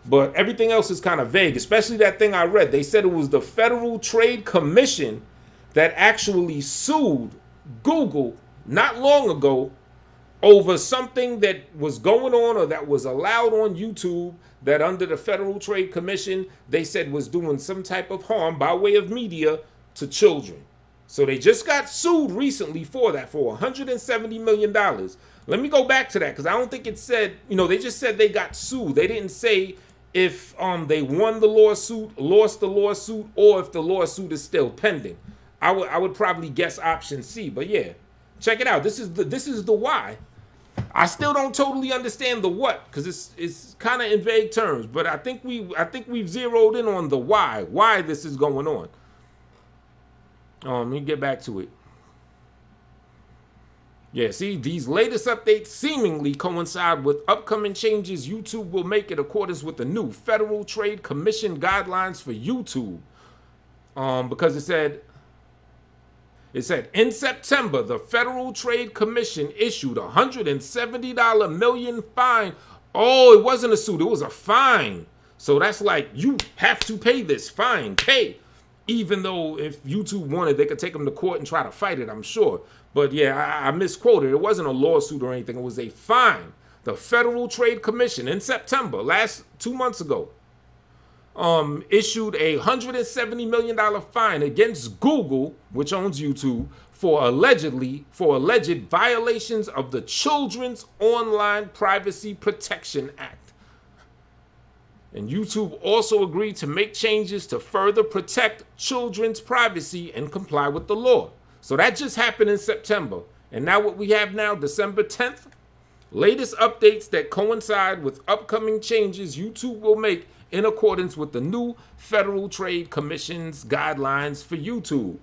But everything else is kind of vague, especially that thing I read. They said it was the Federal Trade Commission that actually sued Google not long ago over something that was going on or that was allowed on YouTube that under the Federal Trade Commission, they said was doing some type of harm by way of media to children. So they just got sued recently for that, for $170 million. Let me go back to that because I don't think it said, you know, they just said they got sued. They didn't say if they won the lawsuit, lost the lawsuit, or if the lawsuit is still pending. I would probably guess option C, but yeah, check it out. This is the why. I still don't totally understand the what because it's kind of in vague terms, but I think we've zeroed in on the why this is going on. Let me get back to it. Yeah, see, these latest updates seemingly coincide with upcoming changes YouTube will make in accordance with the new Federal Trade Commission guidelines for YouTube. Because it said in September, the Federal Trade Commission issued a $170 million fine. Oh, it wasn't a suit, it was a fine. So that's like, you have to pay this fine, pay. Even though if YouTube wanted, they could take them to court and try to fight it, I'm sure. But yeah, I misquoted. It wasn't a lawsuit or anything. It was a fine. The Federal Trade Commission in September, 2 months ago, issued a $170 million fine against Google, which owns YouTube, for alleged violations of the Children's Online Privacy Protection Act. And YouTube also agreed to make changes to further protect children's privacy and comply with the law. So that just happened in September. And now what we have now, December 10th, latest updates that coincide with upcoming changes YouTube will make in accordance with the new Federal Trade Commission's guidelines for YouTube.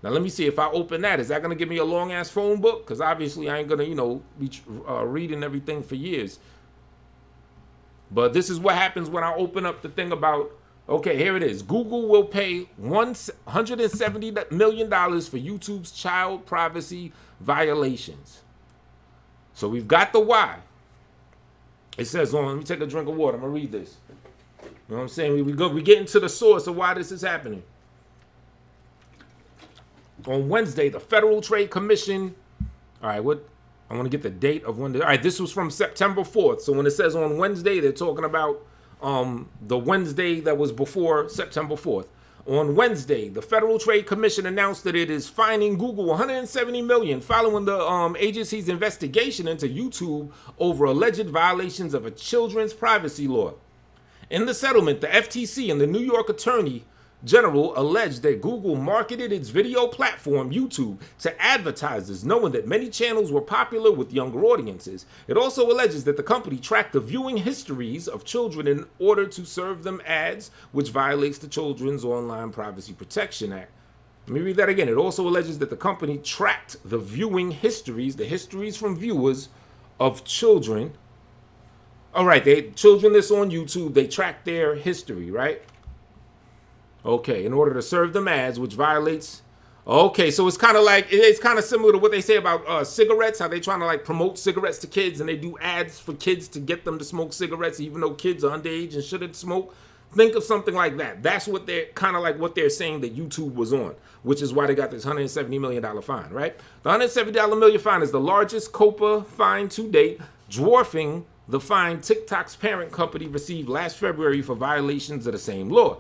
Now, let me see if I open that. Is that going to give me a long-ass phone book? Because obviously I ain't going to, you know, be reading everything for years. But this is what happens when I open up the thing about, okay, here it is. Google will pay $170 million for YouTube's child privacy violations. So we've got the why. It says on, let me take a drink of water. I'm going to read this. You know what I'm saying? We get into the source of why this is happening. On Wednesday, the Federal Trade Commission, all right, I want to get the date of when, all right, this was from September 4th. So when it says on Wednesday, they're talking about the Wednesday that was before September 4th. On Wednesday, the Federal Trade Commission announced that it is fining Google $170 million following the agency's investigation into YouTube over alleged violations of a children's privacy law. In the settlement, the FTC and the New York Attorney General alleged that Google marketed its video platform, YouTube, to advertisers, knowing that many channels were popular with younger audiences. It also alleges that the company tracked the viewing histories of children in order to serve them ads, which violates the Children's Online Privacy Protection Act. Let me read that again. It also alleges that the company tracked the viewing histories, the histories from viewers of children All right, children that's on YouTube, they track their history, right? Okay, in order to serve them ads, which violates. Okay, so it's kind of similar to what they say about cigarettes, how they trying to like promote cigarettes to kids and they do ads for kids to get them to smoke cigarettes, even though kids are underage and shouldn't smoke. Think of something like that. That's what they're kind of like what they're saying that YouTube was on, which is why they got this $170 million fine, right? The $170 million fine is the largest COPA fine to date, dwarfing the fine TikTok's parent company received last February for violations of the same law.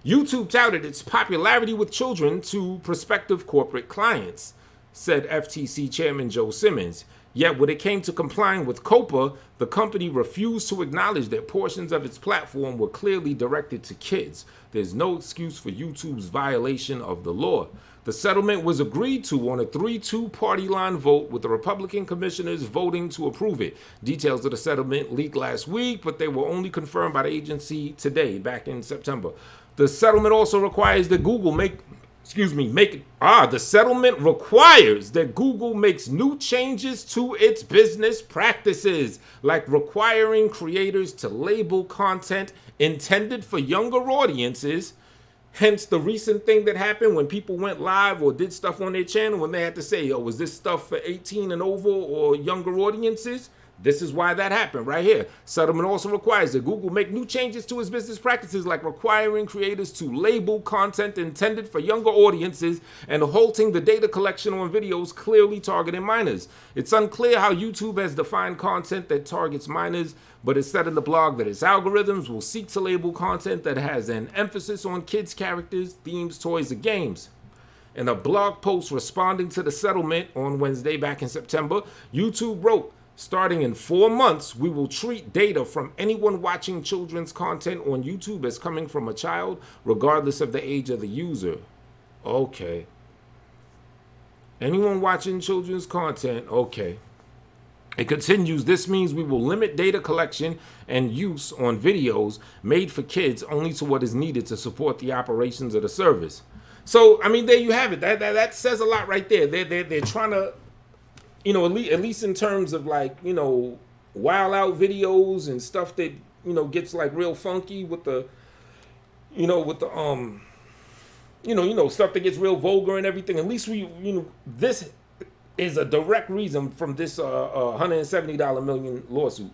YouTube touted its popularity with children to prospective corporate clients, said FTC Chairman Joe Simmons. Yet when it came to complying with COPA, the company refused to acknowledge that portions of its platform were clearly directed to kids. There's no excuse for YouTube's violation of the law. The settlement was agreed to on a 3-2 party line vote, with the Republican commissioners voting to approve it. Details of the settlement leaked last week, but they were only confirmed by the agency today, back in September. The settlement also requires that Google the settlement requires that Google makes new changes to its business practices, like requiring creators to label content intended for younger audiences. Hence the recent thing that happened when people went live or did stuff on their channel when they had to say, oh, was this stuff for 18 and over or younger audiences? This is why that happened right here. Settlement also requires that Google make new changes to its business practices, like requiring creators to label content intended for younger audiences and halting the data collection on videos clearly targeting minors. It's unclear how YouTube has defined content that targets minors, but it said in the blog that its algorithms will seek to label content that has an emphasis on kids' characters, themes, toys, and games. In a blog post responding to the settlement on Wednesday back in September, YouTube wrote, starting in 4 months, we will treat data from anyone watching children's content on YouTube as coming from a child, regardless of the age of the user. Okay. Anyone watching children's content, okay. It continues, this means we will limit data collection and use on videos made for kids only to what is needed to support the operations of the service. So, I mean, there you have it. That says a lot right there. They're trying to, you know, at least in terms of like, you know, wild out videos and stuff that, you know, gets like real funky with the, stuff that gets real vulgar and everything. At least this is a direct reason from this $170 million lawsuit.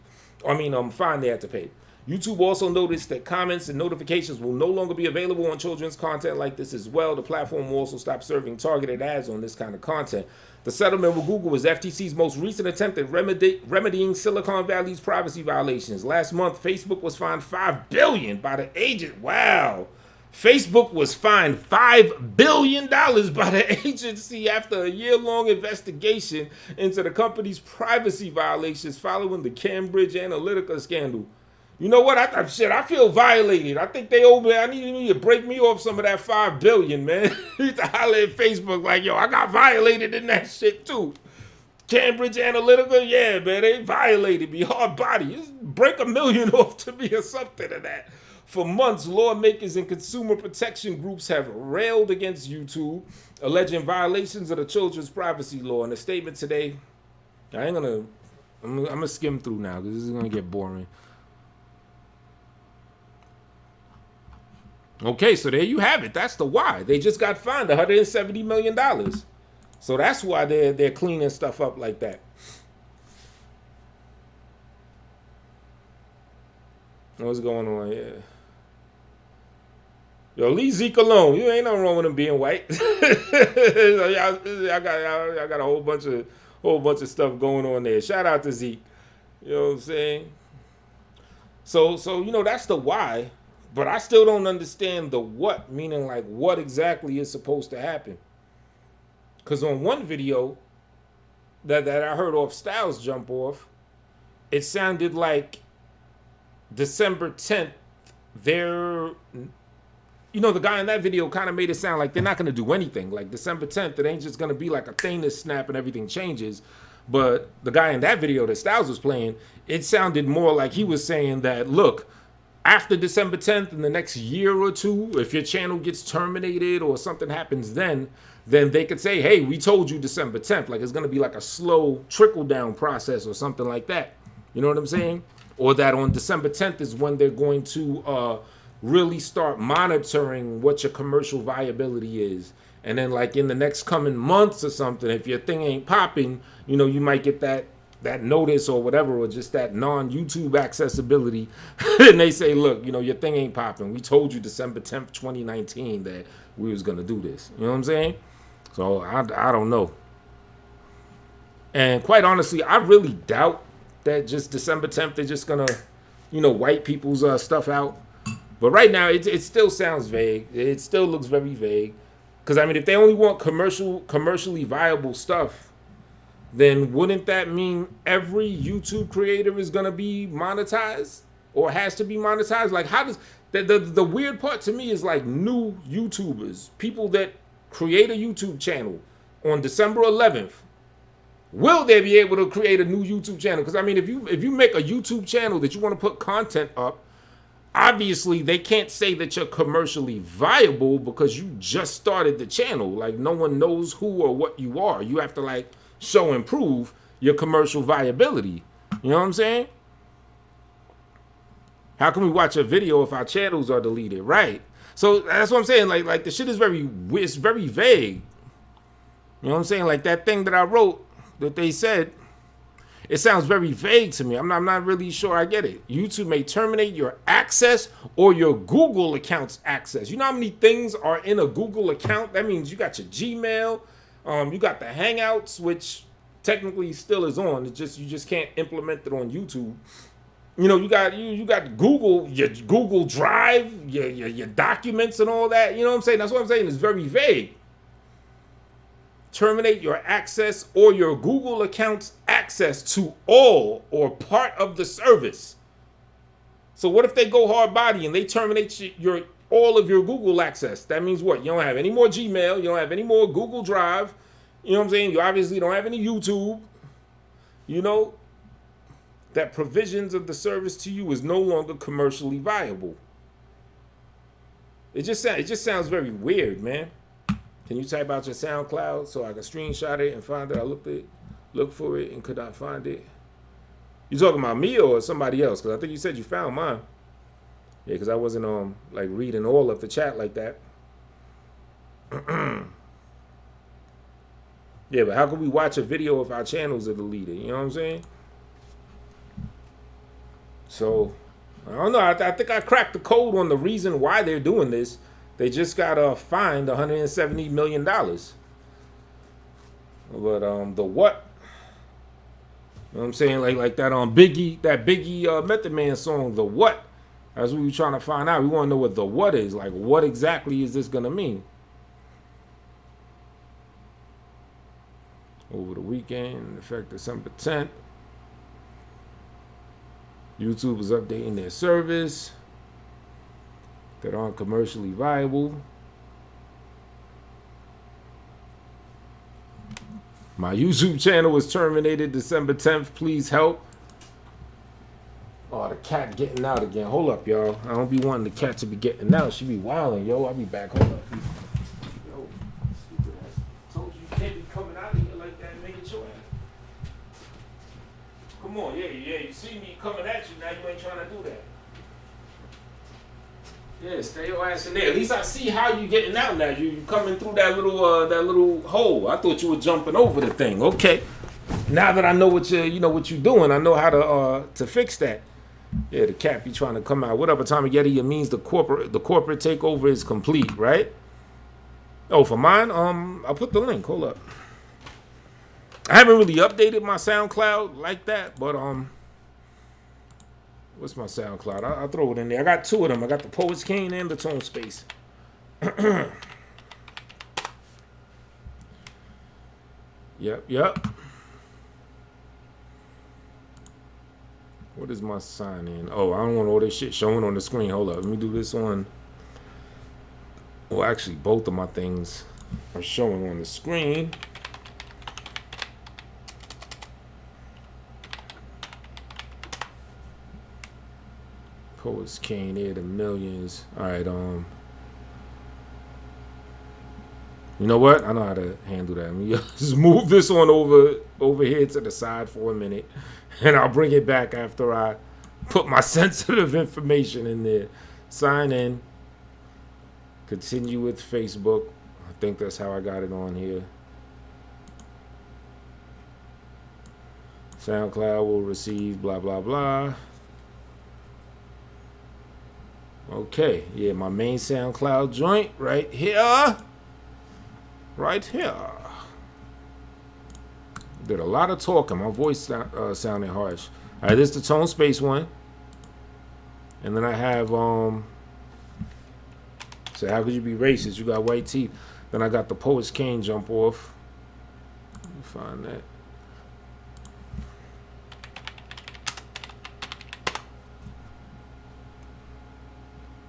Fine they had to pay. YouTube also noticed that comments and notifications will no longer be available on children's content like this as well. The platform will also stop serving targeted ads on this kind of content. The settlement with Google was FTC's most recent attempt at remedying Silicon Valley's privacy violations. Last month, Facebook was fined $5 billion by the agent. Wow. Facebook was fined $5 billion by the agency after a year-long investigation into the company's privacy violations following the Cambridge Analytica scandal. You know what? I feel violated. I think they owe me. I need to break me off some of that $5 billion, man. I need to holler at Facebook like, yo, I got violated in that shit too. Cambridge Analytica, yeah, man, they violated me. Hard body. Just break $1 million off to me or something of that. For months, lawmakers and consumer protection groups have railed against YouTube, alleging violations of the children's privacy law. In a statement today, I'm gonna skim through now because this is gonna get boring. Okay, so there you have it. That's the why. They just got fined $170 million. So that's why they're cleaning stuff up like that. What's going on here? Yo, leave Zeke alone. You ain't nothing wrong with him being white. I got a whole bunch of stuff going on there. Shout out to Zeke. You know what I'm saying? So that's the why. But I still don't understand the what, meaning like what exactly is supposed to happen. Because on one video that I heard off Styles jump off, it sounded like December 10th, the guy in that video kind of made it sound like they're not going to do anything. Like December 10th, it ain't just going to be like a thing that snap and everything changes. But the guy in that video that Styles was playing, it sounded more like he was saying that, look, after December 10th, in the next year or two, if your channel gets terminated or something happens then they could say, hey, we told you December 10th. Like it's going to be like a slow trickle down process or something like that. You know what I'm saying? or that on December 10th is when they're going to really start monitoring what your commercial viability is. And then like in the next coming months or something, if your thing ain't popping, you know, you might get that notice or whatever, or just that non-YouTube accessibility. And they say, look, you know, your thing ain't popping. We told you December 10th, 2019 that we was going to do this. You know what I'm saying? So I don't know. And quite honestly, I really doubt that just December 10th, they're just going to, you know, wipe people's stuff out. But right now, it still sounds vague. It still looks very vague. Because, I mean, if they only want commercially viable stuff, then wouldn't that mean every YouTube creator is going to be monetized or has to be monetized? Like, how does the weird part to me is like new YouTubers, people that create a YouTube channel on December 11th. Will they be able to create a new YouTube channel? Because, I mean, if you make a YouTube channel that you want to put content up, obviously they can't say that you're commercially viable because you just started the channel. Like, no one knows who or what you are. You have to, like, show and prove your commercial viability. You know what I'm saying? How can we watch a video if our channels are deleted? Right. So that's what I'm saying. Like the shit is it's very vague. You know what I'm saying? Like that thing that I wrote that they said, it sounds very vague to me. I'm not really sure I get it. YouTube may terminate your access or your Google account's access. You know how many things are in a Google account? That means you got your Gmail, you got the Hangouts, which technically still is on. It's just you just can't implement it on YouTube. You know, you got Google, your Google Drive, your documents and all that. You know what I'm saying? That's what I'm saying. It's very vague. Terminate your access or your Google account's access to all or part of the service. So what if they go hard body and they terminate all of your Google access? That means what? You don't have any more Gmail. You don't have any more Google Drive. You know what I'm saying? You obviously don't have any YouTube. You know, that provisions of the service to you is no longer commercially viable. It just sounds very weird, man. Can you type out your SoundCloud so I can screenshot it and find it? I looked for it and could not find it. You talking about me or somebody else? Because I think you said you found mine. Yeah, because I wasn't like reading all of the chat like that. Yeah, but how can we watch a video if our channels are deleted? You know what I'm saying? So, I don't know. I think I cracked the code on the reason why they're doing this. They just got fined $170 million. But the what? You know what I'm saying? Like that Biggie Method Man song, The What? That's what we were trying to find out. We want to know what the what is. Like, what exactly is this going to mean? Over the weekend, effective December 10th. YouTube is updating their service that aren't commercially viable. My YouTube channel was terminated December 10th. Please help. Oh, the cat getting out again. Hold up, y'all. I don't be wanting the cat to be getting out. She be wilding, yo. I'll be back. Hold up. Yo, stupid ass. Told you can't be coming out of here like that and making your ass. Come on, yeah. You see me coming at you, now you ain't trying to do that. Yeah, stay your ass in there. At least I see how you getting out now. You coming through that little hole. I thought you were jumping over the thing. Okay. Now that I know what you're doing, I know how to fix that. Yeah, the cat be trying to come out. What up, Atomic Yeti? It means the corporate takeover is complete, right? Oh, for mine, I'll put the link. Hold up. I haven't really updated my SoundCloud like that, but what's my SoundCloud? I'll throw it in there. I got two of them. I got the Poets King and the Tone Space. Yep. What is my sign in? Oh, I don't want all this shit showing on the screen. Hold up. Let me do this on. Well, actually, both of my things are showing on the screen. Poets King, there the millions. All right, you know what? I know how to handle that. Let me just move this on over here to the side for a minute, and I'll bring it back after I put my sensitive information in there. Sign in. Continue with Facebook. I think that's how I got it on here. SoundCloud will receive blah, blah, blah. Okay, yeah, my main SoundCloud joint right here. Right here. Did a lot of talking. My voice sounded harsh. All right, this is the Tone Space one. And then I have, so how could you be racist? You got white teeth. Then I got the Poet's Cane jump off. Let me find that.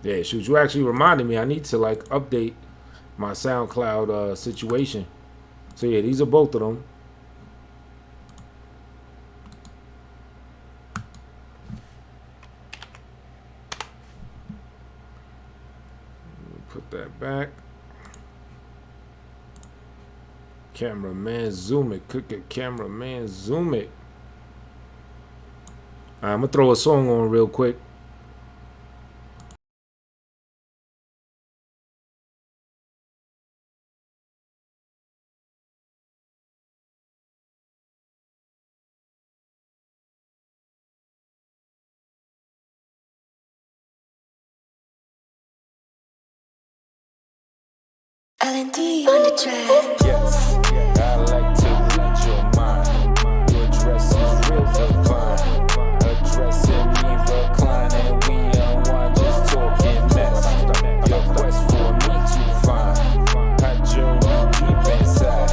Yeah, shoot, you actually reminded me. I need to like update my SoundCloud situation. So yeah, these are both of them. Put that back. Cameraman, zoom it. Cook it, cameraman, zoom it. All right, I'm gonna throw a song on real quick. L&D on the track. Yes, I like to read your mind. Your dress is real divine. Addressing me, reclining, we unwind, just talking mess. Your quest for me to find. I journey deep inside.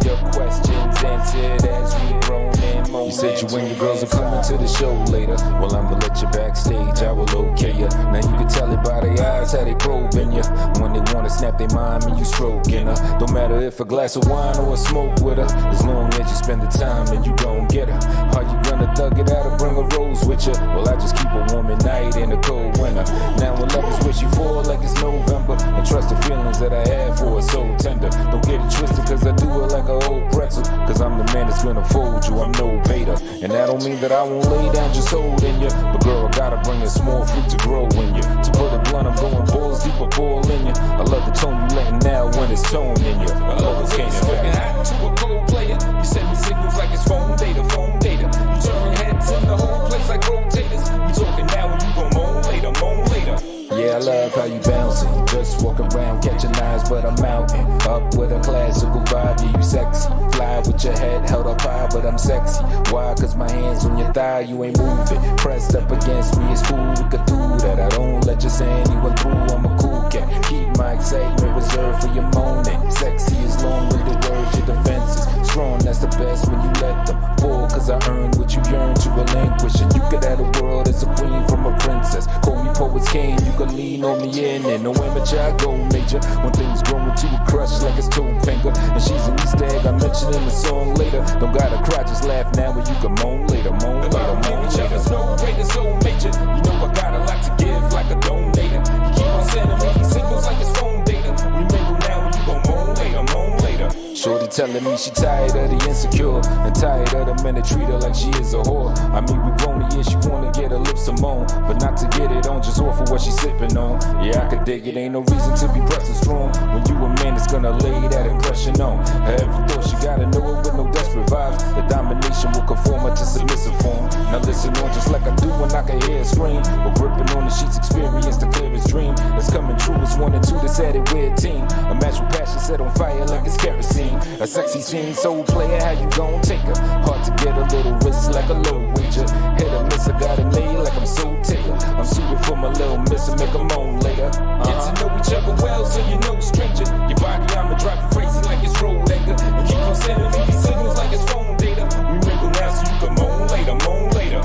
Your questions answered as we grown and moan. You said you and your girls are coming to the show later. Well, I'ma let you backstage, I will okay ya. Now you can tell it by their eyes how they probing ya. When they wanna snap their mind, when you stroking her. Don't matter if a glass of wine or a smoke with her. As long as you spend the time and you gon' get her. Are you gonna thug it out or bring a rose with ya? Well, I just keep a warm at night in a cold winter. Now when love is what you for like it's November. And trust the feelings that I have for her so tender. Don't get it twisted cause I do it like a old pretzel. Cause I'm the man that's gonna fold you, I'm no beta. And that don't mean that I won't lay down just holding you. But girl, I gotta bring a small fruit to grow in you. To put it blunt, I'm going balls deep, a ball in you. I love the tone you letting out when it's tone in you. I love it's getting smoking hot to a cold player. You send me signals like it's phone data, phone data. You turn heads in the whole place like rotators. We talking now and you gon' moan later, moan later. Yeah, I love how you bouncing. Just walk around catching eyes, but I'm mounting. Up with a classical vibe, yeah, you sexy. Fly with your head held up high, but I'm sexy. Why? Cause my hands on your thigh, you ain't moving. Pressed up against me, it's cool, we could do that. I don't let you say anyone through, I'm a cool cat. Keep my excitement reserved for your moment. Sexy is long-winded words, your defenses. Strong, that's the best when you let them fall. Cause I earned what you yearn to relinquish. And you could have the world as a queen from a princess. Call me Poet's Cane, you can lean on me in. And no amateur, I go major. When things grow into a crush like it's toe finger. And she's an Easter egg, I mentioned in the song later. Don't gotta cry, just laugh now and you can moan later, moan later, moan later. There's no greater, so major. You know I got a lot to give like a donator. You keep on sending me signals like it's phone data. We mingle now and you gon' moan later, moan later. Shorty telling me she tired of the insecure and tired of the men that treat her like she is a whore. I mean, we grown yeah, she wanna get her lips a moan, but not to get it on, just offer what she sipping on. Yeah, I could dig it, ain't no reason to be pressing strong when you a man that's gonna lay that impression on. I ever thought she gotta know it with no desperate vibes. The domination will conform her to submissive form. Now listen on just like I do when I can hear a scream. We're gripping on the sheets, experience the clearest dream that's coming true. It's 1 and 2 that's added weird team. A match with passion set on fire like it's kerosene. A sexy scene, soul player, how you gon' take her? Hard to get a little risk like a low wager. Hit or miss, I got it made like I'm so tailored. I'm suited for my little miss and make her moan later. Get to know each other well so you know stranger. Your body, I'ma drive you crazy like it's road anger. And keep on sending me these signals like it's phone data. We mingle now so you can moan later, moan later.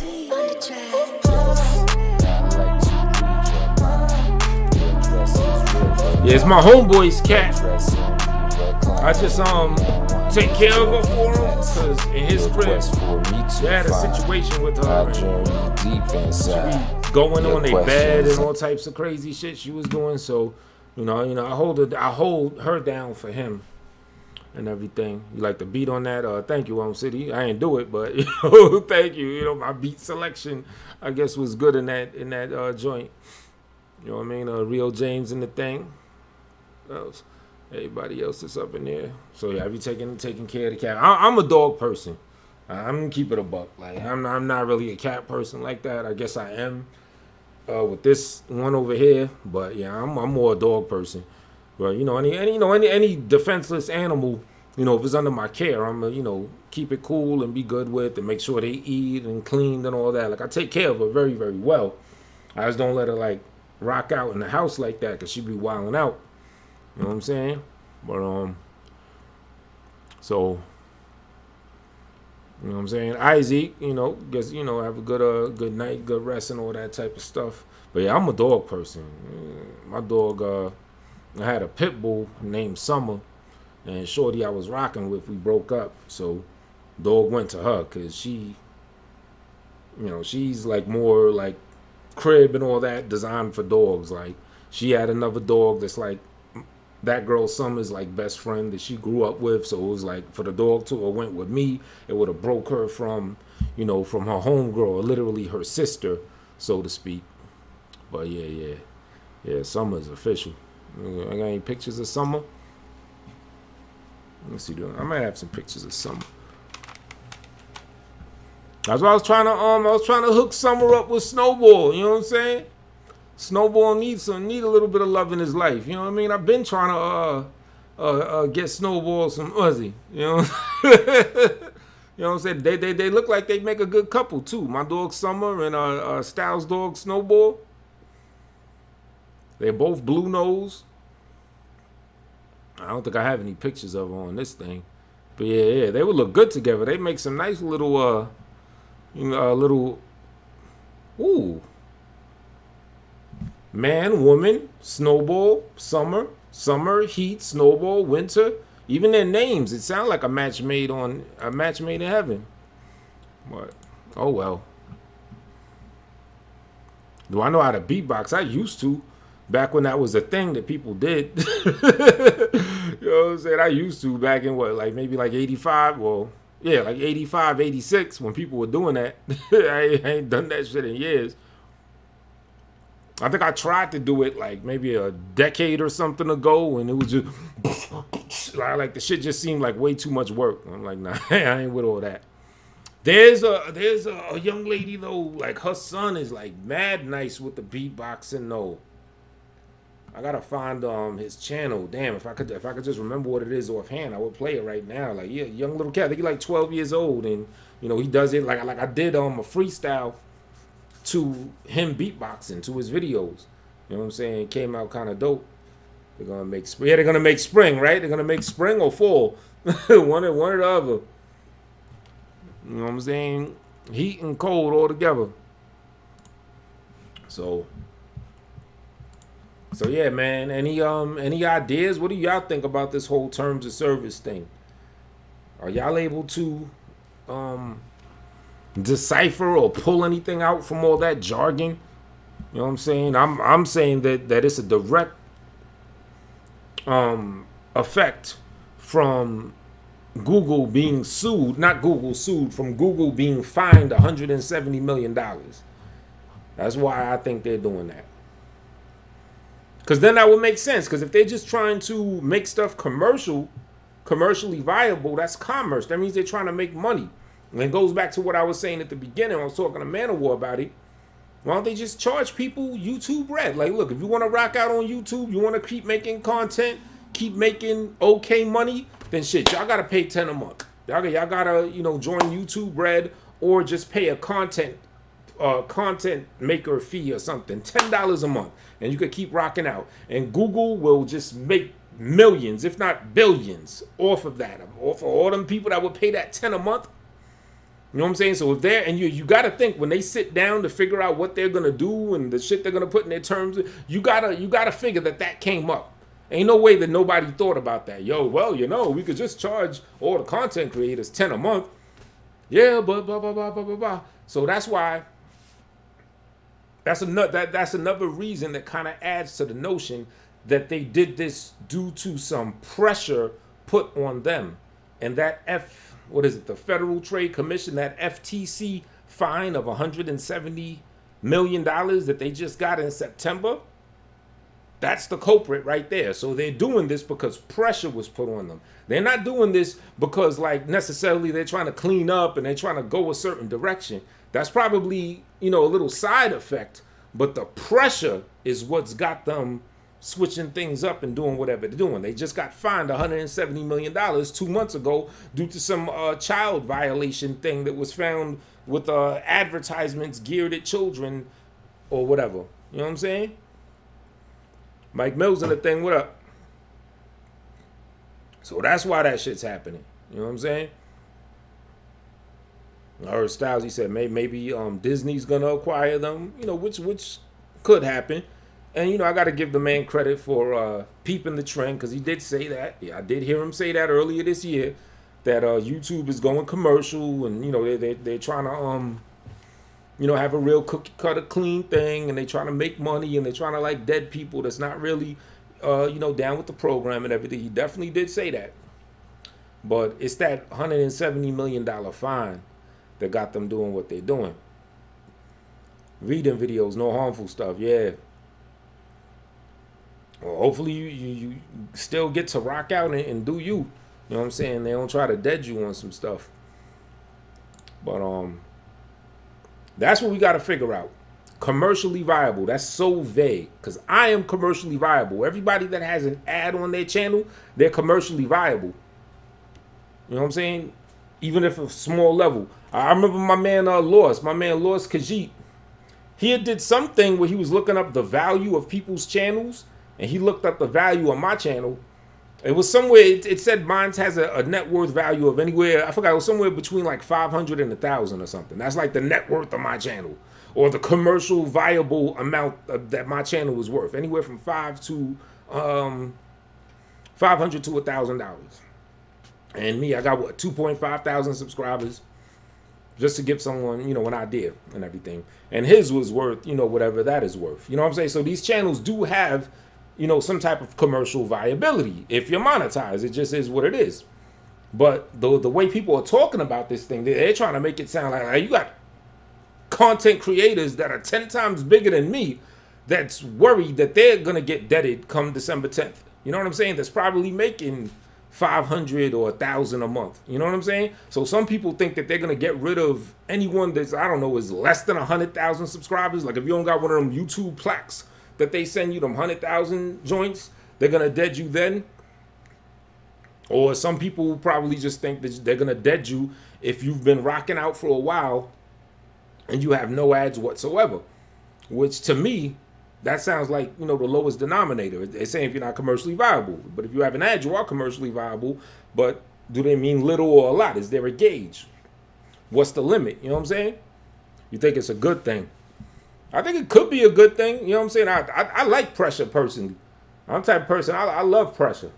Yeah, it's my homeboy's cat. I just take care of her for him because in his crib they had a situation with her. She be going on their bed and all types of crazy shit she was doing. So, you know, I hold her down for him. and everything. You like the beat on that? Thank you, Citi. I ain't do it, but thank you. My beat selection, I guess, was good in that joint. You know what I mean? Rio James in the thing. What else? Everybody else that's up in there. So yeah, I be taking care of the cat. I'm a dog person. I'm gonna keep it a buck. Like I'm not really a cat person like that. I guess I am with this one over here, but yeah, I'm more a dog person. But any defenseless animal, if it's under my care, I'm gonna keep it cool and be good with and make sure they eat and cleaned and all that. Like I take care of her very, very well. I just don't let her like rock out in the house like that because she be wilding out. You know what I'm saying? But so you know what I'm saying? Isaac, guess have a good night, good rest and all that type of stuff. But yeah, I'm a dog person. My dog, I had a pit bull named Summer, and shorty I was rocking with, we broke up. So dog went to her because she, she's like more like crib and all that designed for dogs. Like she had another dog that's like that girl Summer's like best friend that she grew up with. So it was like for the dog to have went with me, it would have broke her from her homegirl, literally her sister, so to speak. But yeah, Summer's official. I got any pictures of Summer? Let me see. I might have some pictures of Summer. That's why I was trying to hook Summer up with Snowball. You know what I'm saying? Snowball needs a little bit of love in his life. You know what I mean? I've been trying to get Snowball some Uzi. You know? You know what I'm saying? They look like they make a good couple too. My dog Summer and Styles' dog Snowball. They're both blue nose. I don't think I have any pictures of them on this thing. But yeah, they would look good together. They make some nice little man, woman, Snowball, summer, heat, Snowball, winter. Even their names, it sounds like a match made in heaven. But oh well. Do I know how to beatbox? I used to. Back when that was a thing that people did. You know what I'm saying? I used to back in maybe 85? Well, yeah, like 85, 86 when people were doing that. I ain't done that shit in years. I think I tried to do it like maybe a decade or something ago, and it was just like the shit just seemed like way too much work. I'm like, nah, I ain't with all that. There's a young lady though, like her son is like mad nice with the beatboxing though. I gotta find his channel. Damn, if I could just remember what it is offhand, I would play it right now. Like, yeah, young little cat. I think he's like 12 years old, and he does it like I did a freestyle to him beatboxing to his videos. You know what I'm saying? It came out kind of dope. They're gonna make spring. Yeah, they're gonna make spring, right? They're gonna make spring or fall, one or the other. You know what I'm saying? Heat and cold all together. So yeah, man. Any ideas? What do y'all think about this whole terms of service thing? Are y'all able to decipher or pull anything out from all that jargon? You know what I'm saying? I'm saying that it's a direct effect from Google being sued, not Google sued, from Google being fined $170 million. That's why I think they're doing that. Because then that would make sense. Because if they're just trying to make stuff commercially viable, that's commerce. That means they're trying to make money. And it goes back to what I was saying at the beginning. I was talking to Manowar about it. Why don't they just charge people YouTube Red? Like, look, if you want to rock out on YouTube, you want to keep making content, keep making okay money, then shit, y'all got to pay $10 a month. Y'all got to, join YouTube Red or just pay a content maker fee or something, $10 a month, and you could keep rocking out, and Google will just make millions, if not billions, off of that, off of all them people that would pay that $10 a month. You know what I'm saying? So if they're, and you got to think when they sit down to figure out what they're gonna do and the shit they're gonna put in their terms, you gotta figure that came up. Ain't no way that nobody thought about that. We could just charge all the content creators $10 a month. Yeah, but blah blah blah blah blah blah. So that's why. That's another reason that kind of adds to the notion that they did this due to some pressure put on them. And that the Federal Trade Commission, that FTC fine of $170 million that they just got in September, that's the culprit right there. So they're doing this because pressure was put on them. They're not doing this because like necessarily they're trying to clean up and they're trying to go a certain direction. That's probably, a little side effect, but the pressure is what's got them switching things up and doing whatever they're doing. They just got fined $170 million 2 months ago due to some child violation thing that was found with advertisements geared at children or whatever. You know what I'm saying? Mike Mills in the thing, what up? So that's why that shit's happening. You know what I'm saying? I heard Styles, he said maybe Disney's gonna acquire them, which could happen. And, I got to give the man credit for peeping the trend, because he did say that. Yeah, I did hear him say that earlier this year, that YouTube is going commercial, and, they're trying to, have a real cookie-cutter clean thing, and they're trying to make money, and they're trying to, like, dead people that's not really, down with the program and everything. He definitely did say that. But it's that $170 million fine that got them doing what they're doing. Reading videos, no harmful stuff, yeah. Well, hopefully you still get to rock out and do you. You know what I'm saying? They don't try to dead you on some stuff. But that's what we got to figure out. Commercially viable. That's so vague. Because I am commercially viable. Everybody that has an ad on their channel, they're commercially viable. You know what I'm saying? Even if a small level. I remember my man Lost Khajiit. He did something where he was looking up the value of people's channels. And he looked up the value of my channel. It was somewhere, it said mine has a net worth value of anywhere, I forgot, it was somewhere between like 500 and 1,000 or something. That's like the net worth of my channel. Or the commercial viable amount that my channel was worth. Anywhere from $500 to $1,000. And me, I got 2.5 thousand subscribers. Just to give someone, an idea and everything. And his was worth, whatever that is worth. You know what I'm saying? So these channels do have, some type of commercial viability. If you're monetized, it just is what it is. But the way people are talking about this thing, they're trying to make it sound like you got content creators that are 10 times bigger than me that's worried that they're going to get deaded come December 10th. You know what I'm saying? That's probably making 500 or 1,000 a month. You know what I'm saying? So some people think that they're going to get rid of anyone that's, is less than 100,000 subscribers. Like if you don't got one of them YouTube plaques that they send you, them 100,000 joints, they're going to dead you then. Or some people probably just think that they're going to dead you if you've been rocking out for a while and you have no ads whatsoever. Which to me, that sounds like, the lowest denominator. They're saying if you're not commercially viable. But if you have an ad, you are commercially viable. But do they mean little or a lot? Is there a gauge? What's the limit? You know what I'm saying? You think it's a good thing? I think it could be a good thing. You know what I'm saying? I like pressure personally. I'm the type of person, I love pressure.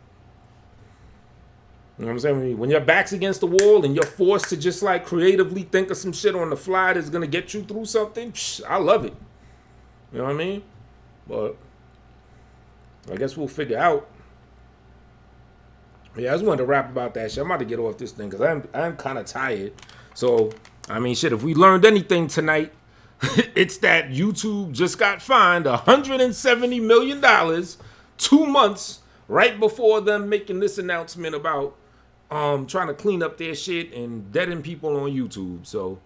You know what I'm saying? When your back's against the wall and you're forced to just like creatively think of some shit on the fly that's going to get you through something, I love it. You know what I mean? But I guess we'll figure out. Yeah, I just wanted to rap about that shit. I'm about to get off this thing because I'm kind of tired. So, shit, if we learned anything tonight, it's that YouTube just got fined $170 million 2 months right before them making this announcement about trying to clean up their shit and deading people on YouTube. So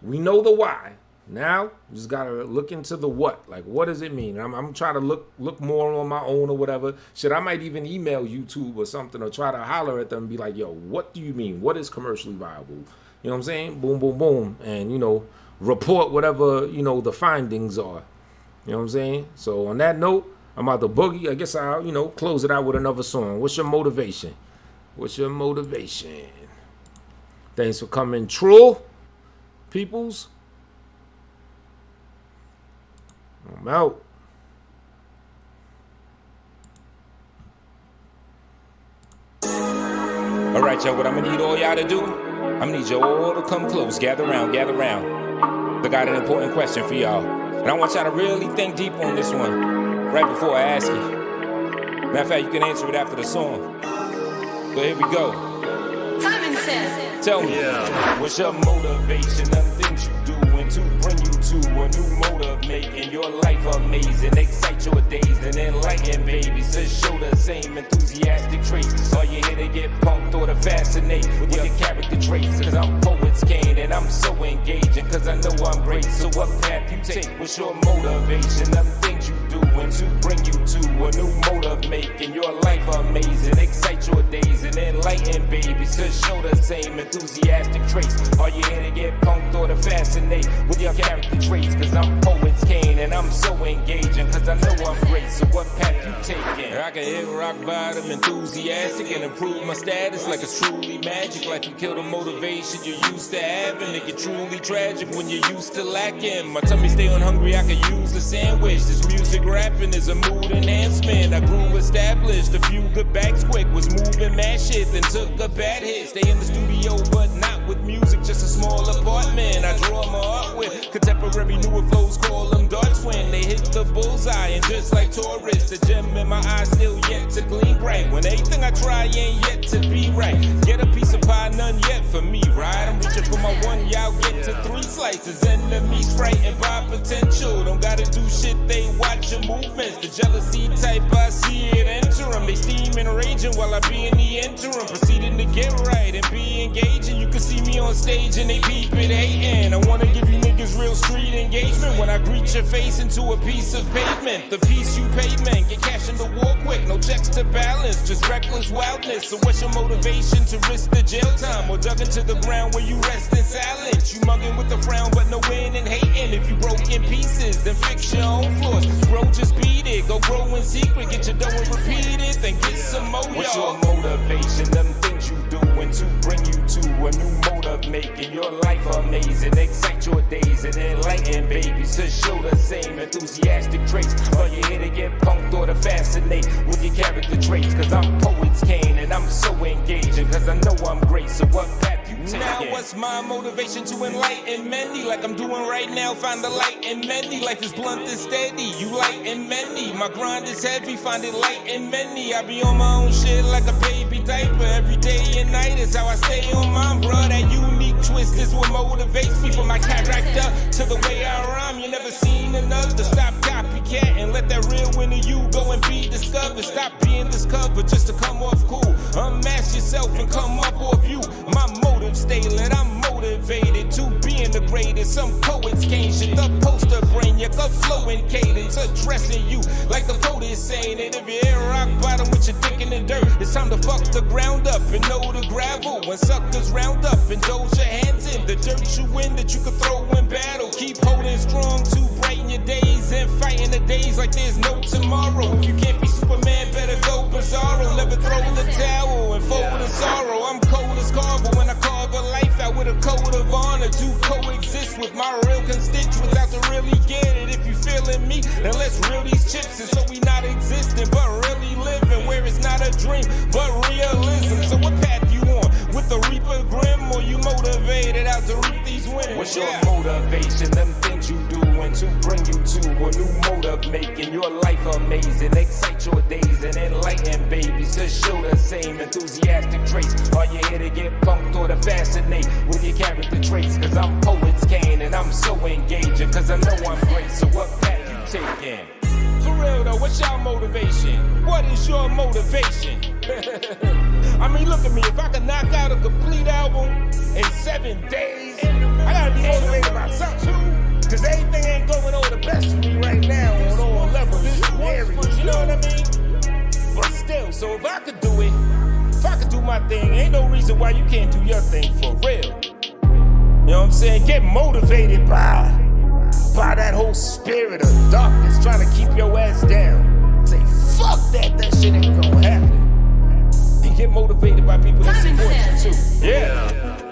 we know the why. Now we just gotta look into the what. Like, what does it mean? I'm trying to look more on my own or whatever. Shit, I might even email YouTube or something or try to holler at them and be like, yo, what do you mean? What is commercially viable? You know what I'm saying? Boom, boom, boom. And, report whatever, the findings are. You know what I'm saying? So on that note, I'm out the boogie. I guess I'll, close it out with another song. What's your motivation? What's your motivation? Thanks for coming true, peoples. I'm out. All right, y'all, what I'm gonna need all y'all to do, I'm gonna need you all to come close. Gather around, gather around. I got an important question for y'all. And I want y'all to really think deep on this one right before I ask you. Matter of fact, you can answer it after the song. So here we go. Simon says. Tell me, what's your motivation? Them things you doing to bring you to a new motive, making your life amazing, excite your days and enlighten babies to show the same enthusiastic traits. Are you here to get punked or to fascinate with your character traits? Cause I'm poet's cane and I'm so engaging, cause I know I'm great. So what path you take? What's your motivation? Them things you doing to bring you to a new motive, making your life amazing, excite your days and enlighten babies to show the same enthusiastic traits. Are you here to get punked or to fascinate with your character traits? Cause I'm poet's cane and I'm so engaging, cause I know I'm great. So what path you taking? I can hit rock bottom enthusiastic and improve my status like it's truly magic. Like you kill the motivation you're used to having. It get truly tragic when you're used to lacking. My tummy stay on hungry, I could use a sandwich. This music rapping is a mood enhancement. I grew established, a few good bags quick. Was moving mad shit, then took a bad hit. Stay in the studio but not with music, just a small apartment. I draw my art with contemporary newer flows, call them darts when they hit the bullseye. And just like tourists, the gem in my eye still yet to gleam bright. When anything I try ain't yet to be right. Get a piece of pie, none yet for me, right? I'm reaching for my one, y'all get to 3 slices. Enemies frightened by potential, don't gotta do shit, they watch your movements. The jealousy type, I see it enter them. They steam and raging while I be in the interim, proceeding to get right and be engaging. You can see me on stage and they peep it hating. I wanna give you niggas real street engagement when I greet your face into a piece of pavement. The piece you pavement, get cash in the war quick, no checks to balance, just reckless wildness. So what's your motivation to risk the jail time or dug into the ground where you rest in silence? You mugging with a frown but no win and hating. If you broke in pieces, then fix your own flaws. Grow, just beat it, go grow in secret, get your dough and repeat it, then get some more. What's your motivation? Them things you doing to bring you to a new motive, making your life amazing, excite your days and enlighten babies to show the same enthusiastic traits. Are you here to get punked or to fascinate with your character traits? Cause I'm poet's cane and I'm so engaging, cause I know I'm great. So what path you taking? Now what's my motivation? To enlighten many, like I'm doing right now. Find the light in many. Life is blunt and steady, you light in many. My grind is heavy, find it light in many. I be on my own shit like a baby diaper. Every day and night is how I stay on mine, bro. That unique twist is what motivates me. From my character to the way I rhyme, you never seen another. Stop copycat and let that real winner you go and be discovered. Stop being discovered just to come off cool. Unmask yourself and come up off you. My motive stay lit, I'm motivated to being the greatest. Some poets can't shit, the poster brain, you got flowing cadence, addressing you like the poet is saying it. If you're in rock bottom with your dick in the dirt, it's time to fuck the ground up and know the gravel. When suckers round up and those your hands in the dirt you win that you could throw in battle. Keep holding strong to brighten your days and fighting the days like there's no tomorrow. If you can't be Superman, better go bizarro. Never throw the towel and fold the sorrow. I'm cold as Carver when I carve a life out with a code of honor to coexist with my real constituents out to really get it. If you feeling me, then let's reel these chips in so we not existing but really living where it's not a dream but realism. So what path you on? With the Reaper grim or you motivated out to reap these winners? What's your motivation? Them things you doing to bring you to a new motive, making your life amazing, excite your days and enlighten babies to show the same enthusiastic traits. Are you here to get punked or to fascinate with your character traits? Cause I'm poet's cane and I'm so engaging, cause I know I'm great. So what path you taking? For real though, what's your motivation? What is your motivation? I mean, look at me, if I could knock out a complete album in 7 days, I gotta be motivated by something. Cause everything ain't going all the best for me right now on all levels, areas, you know what I mean? But still, so if I could do it, if I could do my thing, ain't no reason why you can't do your thing for real. You know what I'm saying? Get motivated by that whole spirit of darkness trying to keep your ass down. Say, fuck that shit ain't gonna happen. And get motivated by people that support you too. Yeah.